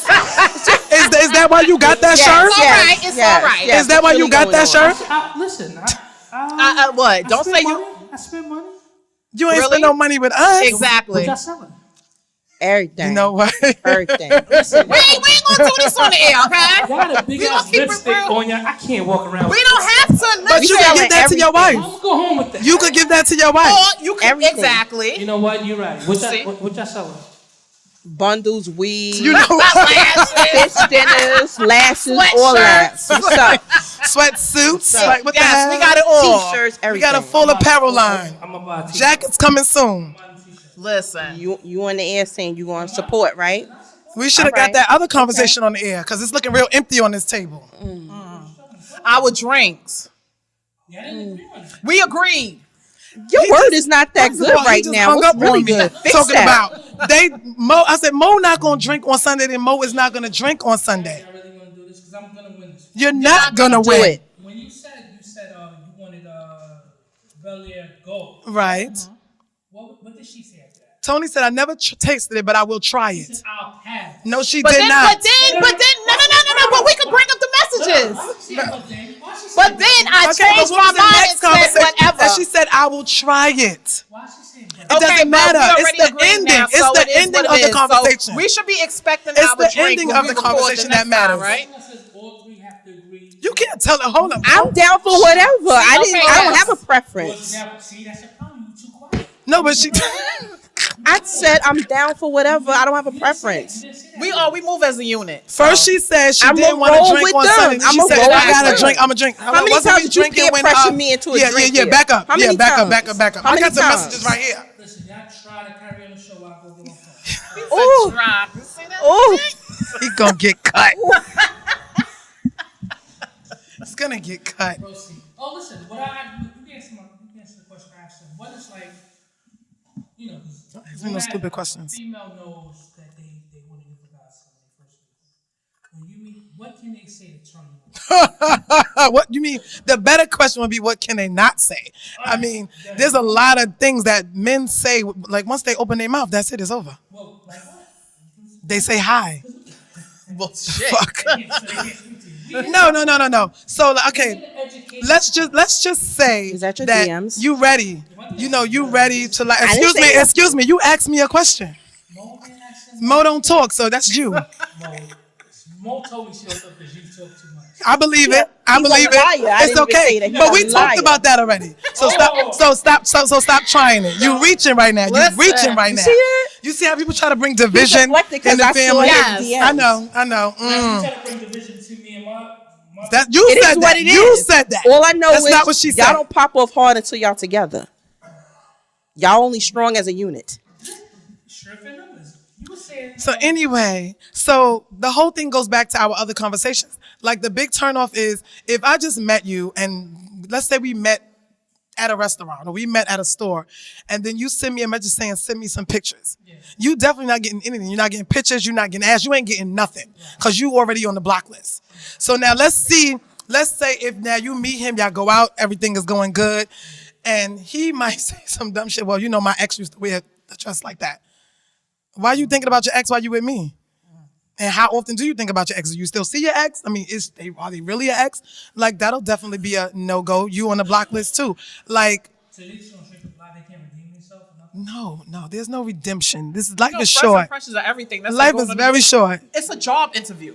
Speaker 5: Is that why you got that shirt?
Speaker 2: It's all right. It's all right.
Speaker 5: Is that why you got that shirt?
Speaker 4: Listen,
Speaker 2: What? Don't say you.
Speaker 4: I spend money.
Speaker 5: You ain't
Speaker 2: Really?
Speaker 5: spend no money with us.
Speaker 2: Exactly.
Speaker 4: What y'all selling?
Speaker 3: Everything.
Speaker 5: You know what?
Speaker 3: Everything.
Speaker 2: We ain't gonna do this on the air, okay?
Speaker 4: Y'all got a big
Speaker 2: We gonna
Speaker 4: ass
Speaker 2: keep it
Speaker 4: lipstick
Speaker 2: real.
Speaker 4: on y'all. I can't walk around.
Speaker 2: We don't have to.
Speaker 5: But you can give that to your
Speaker 4: I'm
Speaker 5: wife.
Speaker 4: gonna go home with that.
Speaker 5: You could give that to your wife.
Speaker 2: Or you can
Speaker 3: Everything.
Speaker 2: exactly.
Speaker 4: You know what? You're right.
Speaker 2: See?
Speaker 4: What y'all selling?
Speaker 3: Bundles, weed,
Speaker 5: You know what?
Speaker 3: fish dinners, lashes, all that. What's up?
Speaker 5: Sweatsuits. Like what the
Speaker 2: Yes,
Speaker 5: hell?
Speaker 2: we got it all.
Speaker 3: T-shirts,
Speaker 5: We
Speaker 3: everything.
Speaker 5: got a full apparel line.
Speaker 4: I'm gonna buy a t-shirt.
Speaker 5: Jackets coming soon.
Speaker 2: Listen.
Speaker 3: You on the air saying you going to support, right?
Speaker 5: We should have
Speaker 3: All right.
Speaker 5: got that other conversation on the air because it's looking real empty on this table.
Speaker 2: Our drinks. We agreed.
Speaker 3: Your word is not that
Speaker 5: First of
Speaker 3: good
Speaker 5: all, he
Speaker 3: right
Speaker 5: just
Speaker 3: now.
Speaker 5: hung
Speaker 3: What's
Speaker 5: up on
Speaker 3: really
Speaker 5: me
Speaker 3: good? Fix
Speaker 5: talking
Speaker 3: that.
Speaker 5: about Mo. I said Mo not gonna drink on Sunday, then Mo is not gonna drink on Sunday.
Speaker 4: I really want to do this because I'm gonna win this.
Speaker 5: You're not gonna
Speaker 3: Do
Speaker 5: win.
Speaker 3: it.
Speaker 4: When you said you wanted Bel Air Gold,
Speaker 5: Right.
Speaker 4: what did she say after that?
Speaker 5: Tony said I never tasted it, but I will try
Speaker 4: She
Speaker 5: it.
Speaker 4: said, I'll have it.
Speaker 5: No, she
Speaker 2: But
Speaker 5: did
Speaker 2: then,
Speaker 5: not.
Speaker 2: but then, no. But we could bring up the messages.
Speaker 4: Why she say but then? Why she say
Speaker 2: But then I
Speaker 5: Okay, but
Speaker 2: changed
Speaker 5: what
Speaker 2: my
Speaker 5: was the
Speaker 2: mind
Speaker 5: next
Speaker 2: and said
Speaker 5: conversation?
Speaker 2: whatever.
Speaker 5: And she said I will try it.
Speaker 4: Why she say but
Speaker 5: It
Speaker 4: then?
Speaker 5: doesn't
Speaker 2: but
Speaker 5: matter.
Speaker 2: we
Speaker 5: It's
Speaker 2: already
Speaker 5: the
Speaker 2: agreed
Speaker 5: ending.
Speaker 2: now,
Speaker 5: It's
Speaker 2: so
Speaker 5: the
Speaker 2: it is
Speaker 5: ending
Speaker 2: what
Speaker 5: of
Speaker 2: it
Speaker 5: the
Speaker 2: is. So
Speaker 5: conversation.
Speaker 2: we should be expecting
Speaker 5: It's
Speaker 2: our
Speaker 5: the
Speaker 2: drink
Speaker 5: ending
Speaker 2: when
Speaker 5: of
Speaker 2: we
Speaker 5: the
Speaker 2: record
Speaker 5: conversation
Speaker 2: the
Speaker 5: that
Speaker 2: next time,
Speaker 5: matters.
Speaker 2: right?
Speaker 4: Someone says all three have to agree.
Speaker 5: You can't tell her. Hold on.
Speaker 3: I'm down for whatever. I don't have a preference.
Speaker 4: See, that's your problem. You too quiet.
Speaker 5: No, but she.
Speaker 3: I said I'm down for whatever. I don't have a preference.
Speaker 2: We move as a unit.
Speaker 5: First she said she
Speaker 3: I'ma
Speaker 5: didn't want
Speaker 3: roll
Speaker 5: to drink
Speaker 3: with
Speaker 5: on
Speaker 3: them.
Speaker 5: Sunday. She
Speaker 3: I'ma
Speaker 5: said
Speaker 3: roll
Speaker 5: I
Speaker 3: with
Speaker 5: gotta
Speaker 3: them.
Speaker 5: drink. I'm gonna drink.
Speaker 3: How many
Speaker 5: Wasn't
Speaker 3: times
Speaker 5: we
Speaker 3: did you
Speaker 5: drinking
Speaker 3: peer
Speaker 5: when,
Speaker 3: pressure me into a
Speaker 5: yeah,
Speaker 3: drink
Speaker 5: Yeah,
Speaker 3: here?
Speaker 5: back up.
Speaker 3: How
Speaker 5: Yeah,
Speaker 3: many
Speaker 5: back up,
Speaker 3: times?
Speaker 5: back up.
Speaker 3: How
Speaker 5: I
Speaker 3: many
Speaker 5: got some
Speaker 3: times?
Speaker 5: messages right here.
Speaker 4: Listen, y'all try to carry on the show. I'll go get my phone.
Speaker 3: Ooh,
Speaker 2: Drop. You see that?
Speaker 3: ooh.
Speaker 5: He gonna get cut. It's gonna get cut.
Speaker 4: Proceed. Oh, listen. You can answer the question I asked him. What is like,
Speaker 5: There's no stupid questions.
Speaker 4: Female knows that they want to give a guy something first. When you meet, what can they say to turn you on?
Speaker 5: What you mean? The better question would be, what can they not say? I mean, there's a lot of things that men say. Like once they open their mouth, that's it. It's over.
Speaker 4: Well, like what?
Speaker 5: They say hi.
Speaker 2: Well, shit.
Speaker 5: Fuck.
Speaker 4: So they can't speak to you.
Speaker 5: No. So okay, let's just say
Speaker 3: Is that your DMs?
Speaker 5: you ready. You ready to like.
Speaker 3: I didn't say that.
Speaker 5: Excuse me. You asked me a question. Mo don't talk, so that's you.
Speaker 4: Mo told me she don't talk because you talk too much.
Speaker 5: I believe it. I
Speaker 3: He's a
Speaker 5: believe
Speaker 3: liar. I
Speaker 5: it.
Speaker 3: didn't
Speaker 5: It's
Speaker 3: even say
Speaker 5: okay.
Speaker 3: that. He's
Speaker 5: But
Speaker 3: a
Speaker 5: we talked
Speaker 3: liar.
Speaker 5: about that already. So stop trying it. You reaching right now. You
Speaker 2: Listen.
Speaker 5: reaching right now.
Speaker 3: See that?
Speaker 5: You see how people try to bring division
Speaker 3: deflected 'cause
Speaker 5: in the
Speaker 3: I saw
Speaker 5: family?
Speaker 3: his DMs.
Speaker 5: I know.
Speaker 4: You try to bring division to me and my
Speaker 5: That you
Speaker 3: It
Speaker 5: said
Speaker 3: is
Speaker 5: that.
Speaker 3: what it is.
Speaker 5: You said that.
Speaker 3: All I know
Speaker 5: That's
Speaker 3: is
Speaker 5: not what she said.
Speaker 3: y'all don't pop off hard until y'all together. Y'all only strong as a unit.
Speaker 4: shrimping numbers. You were saying.
Speaker 5: So anyway, so the whole thing goes back to our other conversations. Like the big turnoff is if I just met you and let's say we met at a restaurant or we met at a store and then you send me a message saying send me some pictures. Yeah. You definitely not getting anything. You're not getting pictures. You're not getting ass. You ain't getting nothing because you already on the block list. So now let's say if now you meet him, y'all go out, everything is going good and he might say some dumb shit. Well, my ex used to wear a dress like that. Why are you thinking about your ex while you with me? And how often do you think about your ex? Do you still see your ex? I mean, are they really your ex? Like, that'll definitely be a no-go. You on the block list too. Like,
Speaker 4: So they just gonna straight the block, they can't redeem themselves or nothing?
Speaker 5: no, there's no redemption. Life is
Speaker 2: First
Speaker 5: short.
Speaker 2: impressions are everything. That's
Speaker 5: Life
Speaker 2: like
Speaker 5: is
Speaker 2: going
Speaker 5: very short.
Speaker 2: It's a job interview.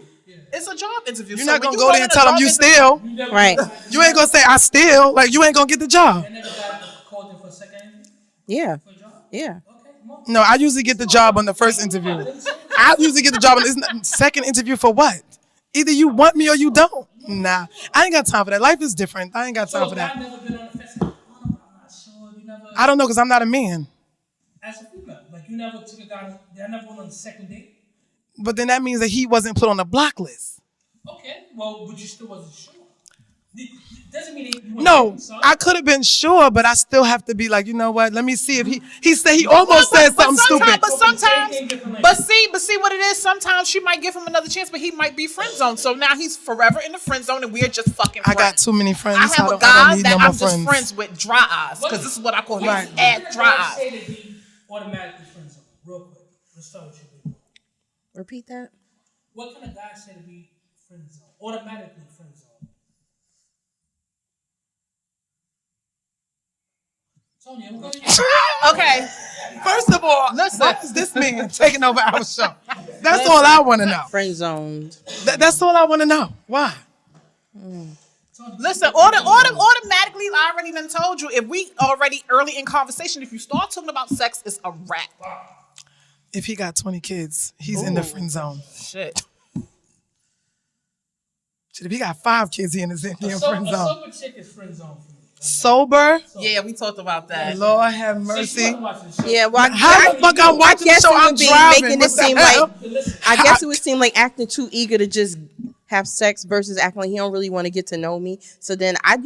Speaker 2: It's a job interview.
Speaker 5: You're
Speaker 2: So
Speaker 5: not
Speaker 2: when
Speaker 5: gonna go there and tell them you steal.
Speaker 3: Right.
Speaker 5: You ain't gonna say I steal. Like, you ain't gonna get the job.
Speaker 4: They never got called in for a second interview?
Speaker 3: Yeah.
Speaker 4: For a job?
Speaker 3: Yeah.
Speaker 4: Okay, come on.
Speaker 5: No, I usually get the job on the first interview. I usually get the job on the second interview for what? Either you want me or you don't. Nah, I ain't got time for that. Life is different. I ain't got time
Speaker 4: So
Speaker 5: for
Speaker 4: God
Speaker 5: that.
Speaker 4: never been on the fence. I'm not sure. You never.
Speaker 5: I don't know because I'm not a man.
Speaker 4: As a female, like you never took a guy. I never went on a second date.
Speaker 5: But then that means that he wasn't put on the block list.
Speaker 4: Okay, well, but you still wasn't sure. Doesn't mean you weren't
Speaker 5: No,
Speaker 4: dating,
Speaker 5: I could have been sure, but I still have to be like, you know what? Let me see if he said he almost said something stupid.
Speaker 2: But see what it is. Sometimes she might give him another chance, but he might be friend zone. So now he's forever in the friend zone, and we're just fucking
Speaker 5: I
Speaker 2: friends.
Speaker 5: got too many friends.
Speaker 2: I have
Speaker 5: I
Speaker 2: a
Speaker 5: don't
Speaker 2: guy
Speaker 5: need
Speaker 2: that
Speaker 5: no more
Speaker 2: I'm just friends with dry eyes, because this is what I call him.
Speaker 5: Right.
Speaker 2: Add dry eyes.
Speaker 4: Say to be automatically friend zone. Real quick, let's start with you. Baby.
Speaker 3: Repeat that.
Speaker 4: What can a guy say to be friend zone? Automatically friend zone. Sonia, we're going to
Speaker 2: Okay.
Speaker 5: First of all,
Speaker 2: Listen.
Speaker 5: why is this man taking over our show? That's all I want to know.
Speaker 3: Friend zoned.
Speaker 5: That's all I want to know. Why?
Speaker 2: Listen, automatically, I already done told you, if we already early in conversation, if you start talking about sex, it's a wrap.
Speaker 5: If he got 20 kids, he's in the friend zone.
Speaker 2: Shit.
Speaker 5: Shit, if he got 5 kids, he in the friend zone.
Speaker 4: A sober chick is friend zone for me.
Speaker 5: Sober?
Speaker 2: Yeah, we talked about that.
Speaker 5: Lord have mercy.
Speaker 3: Yeah, well,
Speaker 5: How the fuck I'm watching the
Speaker 3: guess
Speaker 5: show?
Speaker 3: it
Speaker 5: I'm
Speaker 3: would be
Speaker 5: driving.
Speaker 3: making
Speaker 5: What
Speaker 3: it
Speaker 5: the
Speaker 3: seem
Speaker 5: hell?
Speaker 3: like I guess it would seem like acting too eager to just have sex versus acting like he don't really want to get to know me. So then I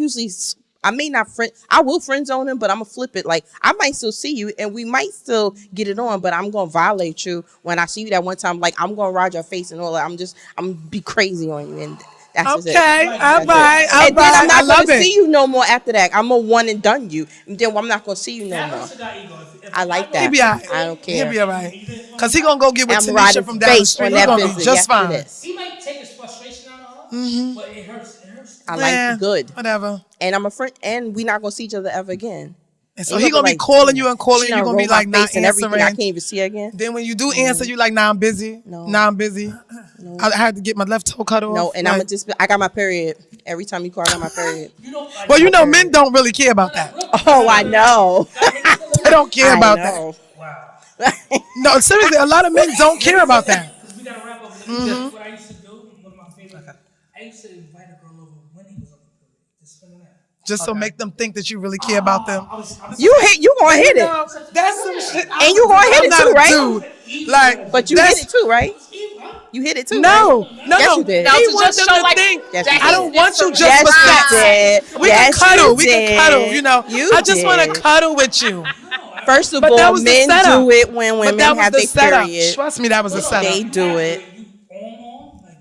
Speaker 3: may not I will friend zone him, but I'm gonna flip it. Like I might still see you and we might still get it on, but I'm gonna violate you when I see you that one time. Like I'm gonna ride your face and all that. I'm gonna be crazy on you, and that's just it.
Speaker 5: Okay, all
Speaker 3: That's
Speaker 5: right,
Speaker 3: it.
Speaker 5: all
Speaker 3: And then
Speaker 5: right.
Speaker 3: I'm
Speaker 5: I
Speaker 3: not
Speaker 5: love
Speaker 3: gonna
Speaker 5: it.
Speaker 3: see you no more after that. I'm a one and done you. And then I'm not gonna see you no
Speaker 4: That
Speaker 3: more.
Speaker 4: person got ego.
Speaker 3: I like
Speaker 5: He
Speaker 3: that.
Speaker 5: be all right.
Speaker 3: I don't care.
Speaker 5: He'll be all right. Because he going to go get with
Speaker 3: I'm
Speaker 5: Tanisha
Speaker 3: riding
Speaker 5: from down the
Speaker 3: face
Speaker 5: street.
Speaker 3: on
Speaker 5: He's
Speaker 3: that
Speaker 5: going to be
Speaker 3: visit
Speaker 5: just
Speaker 3: after
Speaker 5: fine.
Speaker 3: this.
Speaker 4: He might take his frustration out on her, but it hurts. It hurts.
Speaker 3: I like
Speaker 5: Yeah,
Speaker 3: you good.
Speaker 5: Whatever.
Speaker 3: And I'm a friend, and we're not gonna see each other ever again.
Speaker 5: And so
Speaker 3: And
Speaker 5: he going to be
Speaker 3: like,
Speaker 5: calling you and calling
Speaker 3: she
Speaker 5: you.
Speaker 3: done
Speaker 5: You're going to be
Speaker 3: rolled my
Speaker 5: like not
Speaker 3: face and everything. I can't
Speaker 5: answering.
Speaker 3: even see her again.
Speaker 5: Then when you do answer, you like, nah, I'm busy.
Speaker 3: No.
Speaker 5: Nah, I'm busy. I had to get my left toe cut off.
Speaker 3: No, and
Speaker 5: Like,
Speaker 3: I got my period. Every time you call, I got my period.
Speaker 5: well, you know, men don't really care about that.
Speaker 3: Oh, I know.
Speaker 5: They don't care about
Speaker 3: I
Speaker 5: that.
Speaker 3: know.
Speaker 4: Wow.
Speaker 5: No, seriously, a lot of men don't care about that.
Speaker 4: Because we got to wrap up. What I used to do, one of my favorite, I used to invite a girl over when he was on the period. Just spend the night.
Speaker 5: Just so make them think that you really care about them.
Speaker 3: You gonna hit it,
Speaker 5: No, that's some shit.
Speaker 3: and you gonna hit
Speaker 5: I'm
Speaker 3: it
Speaker 5: not
Speaker 3: too,
Speaker 5: a
Speaker 3: right?
Speaker 5: dude. Like,
Speaker 3: But you
Speaker 5: that's-
Speaker 3: hit it too, right? You hit it too.
Speaker 5: No,
Speaker 3: right?
Speaker 5: no,
Speaker 3: Yes,
Speaker 5: no.
Speaker 3: you did.
Speaker 2: Now,
Speaker 5: He
Speaker 2: to
Speaker 5: wants
Speaker 2: just
Speaker 5: them
Speaker 2: show
Speaker 5: to
Speaker 2: like
Speaker 5: think.
Speaker 3: Yes,
Speaker 2: that
Speaker 3: you
Speaker 5: I don't want you just
Speaker 3: Yes,
Speaker 5: for
Speaker 3: you
Speaker 5: sex.
Speaker 3: did.
Speaker 5: We
Speaker 3: Yes,
Speaker 5: can cuddle.
Speaker 3: you
Speaker 5: We can
Speaker 3: did.
Speaker 5: cuddle. You know,
Speaker 3: You
Speaker 5: I just want to
Speaker 3: did.
Speaker 5: cuddle with you.
Speaker 3: First of
Speaker 5: But that
Speaker 3: all,
Speaker 5: was the
Speaker 3: men
Speaker 5: setup.
Speaker 3: do it when
Speaker 5: But
Speaker 3: women
Speaker 5: that was
Speaker 3: have
Speaker 5: the
Speaker 3: their
Speaker 5: setup.
Speaker 3: period.
Speaker 5: Trust me, that was the
Speaker 3: They
Speaker 5: setup.
Speaker 3: do it
Speaker 4: You on, like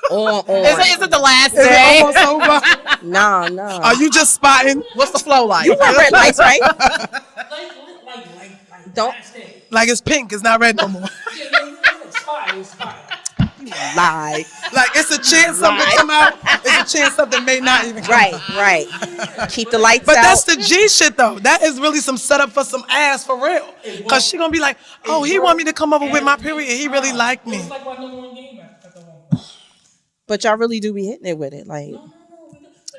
Speaker 4: you.
Speaker 3: on.
Speaker 2: Is it the last
Speaker 5: Is it
Speaker 2: day?
Speaker 5: almost over?
Speaker 3: No.
Speaker 5: Are you just spotting?
Speaker 2: What's the flow like?
Speaker 3: You want red lights, right?
Speaker 4: Like,
Speaker 3: Don't-
Speaker 4: last day.
Speaker 5: Like it's pink. It's not red no more.
Speaker 4: It's fine. It's fine.
Speaker 3: Lie.
Speaker 5: Like it's a chance something come out. It's a chance something may not even come out.
Speaker 3: Right. Keep the lights
Speaker 5: But
Speaker 3: out.
Speaker 5: that's the G shit though. That is really some setup for some ass for real. Cause she gonna be like, oh, he want me to come over with my period. He really like me.
Speaker 4: It's like my number one game at the one.
Speaker 3: But y'all really do be hitting it with it, like.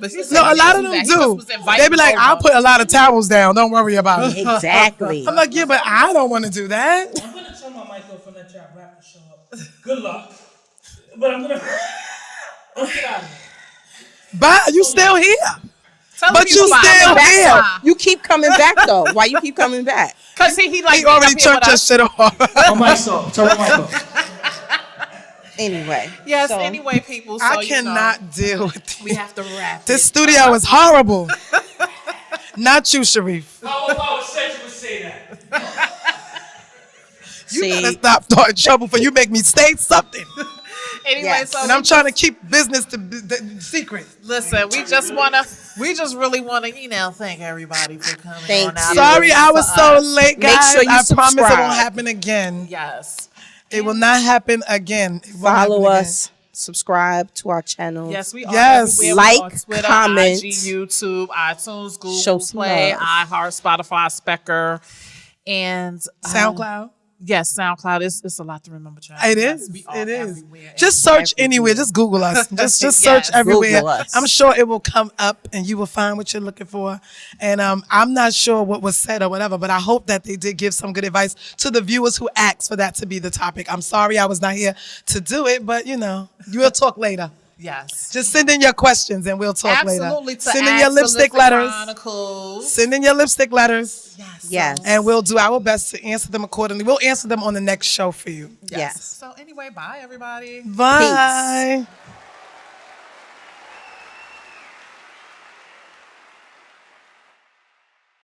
Speaker 2: But he said
Speaker 5: No, a
Speaker 2: he
Speaker 5: lot of
Speaker 2: was
Speaker 5: them
Speaker 2: he just
Speaker 5: do.
Speaker 2: was inviting
Speaker 5: They be like,
Speaker 2: over.
Speaker 5: I'll put a lot of towels down. Don't worry about it.
Speaker 3: Exactly.
Speaker 5: I'm like, yeah, but I don't want to do that.
Speaker 4: I'm gonna turn my mic off and let y'all wrap the show up. Good luck. But I'm gonna get out of here.
Speaker 5: But you still here.
Speaker 2: Tell
Speaker 5: But
Speaker 2: him
Speaker 5: you
Speaker 2: fine.
Speaker 5: still
Speaker 2: That's
Speaker 5: here.
Speaker 2: fine.
Speaker 3: You keep coming back though. Why you keep coming back?
Speaker 2: Cause he like
Speaker 5: He already turned your shit off.
Speaker 4: My mic's off. Turn my mic off.
Speaker 3: Anyway.
Speaker 2: Yes.
Speaker 3: so-
Speaker 2: Anyway, people. So,
Speaker 5: I cannot deal with
Speaker 2: we
Speaker 5: this.
Speaker 2: have to wrap.
Speaker 5: This studio is horrible. Not you, Sharif.
Speaker 4: How if I was said you would say that?
Speaker 5: You
Speaker 3: See,
Speaker 5: gotta stop starting trouble for you make me say something.
Speaker 2: Anyway,
Speaker 3: Yes.
Speaker 2: so
Speaker 5: And I'm trying to keep business to secret.
Speaker 2: listen. We just really wanna, thank everybody for coming.
Speaker 3: Thank
Speaker 2: on out.
Speaker 3: you.
Speaker 5: Sorry I was
Speaker 2: For
Speaker 5: so
Speaker 2: us.
Speaker 5: late,
Speaker 3: Make
Speaker 5: guys.
Speaker 3: sure you
Speaker 5: I promise it
Speaker 3: subscribe.
Speaker 5: won't happen again.
Speaker 2: Yes.
Speaker 5: It will not happen again. It won't
Speaker 3: Follow
Speaker 5: happen again.
Speaker 3: us. Subscribe to our channel.
Speaker 2: Yes, we are.
Speaker 5: Yes.
Speaker 2: Everywhere.
Speaker 3: Like,
Speaker 2: We're on Twitter,
Speaker 3: comment.
Speaker 2: IG, YouTube, iTunes, Google
Speaker 3: Show some
Speaker 2: Play,
Speaker 3: love.
Speaker 2: iHeart, Spotify, Specker, and
Speaker 5: SoundCloud.
Speaker 2: Yes, SoundCloud. It's a lot to remember, child.
Speaker 5: It
Speaker 2: Yes,
Speaker 5: is.
Speaker 2: we are
Speaker 5: It is.
Speaker 2: everywhere.
Speaker 5: Just search
Speaker 3: Everywhere.
Speaker 5: anywhere. Just Google us. Just
Speaker 2: Yes.
Speaker 5: search everywhere.
Speaker 3: Google us.
Speaker 5: I'm sure it will come up and you will find what you're looking for. And I'm not sure what was said or whatever, but I hope that they did give some good advice to the viewers who asked for that to be the topic. I'm sorry I was not here to do it, but we'll talk later.
Speaker 2: Yes.
Speaker 5: Just send in your questions and we'll talk
Speaker 2: Absolutely.
Speaker 5: later.
Speaker 2: To
Speaker 5: Send in
Speaker 2: ask
Speaker 5: your
Speaker 2: the
Speaker 5: lipstick
Speaker 2: Lipstick
Speaker 5: letters.
Speaker 2: Chronicles.
Speaker 5: Send in your lipstick letters.
Speaker 2: Yes.
Speaker 3: Yes.
Speaker 5: And we'll do our best to answer them accordingly. We'll answer them on the next show for you.
Speaker 3: Yes.
Speaker 2: So anyway, bye everybody.
Speaker 5: Bye.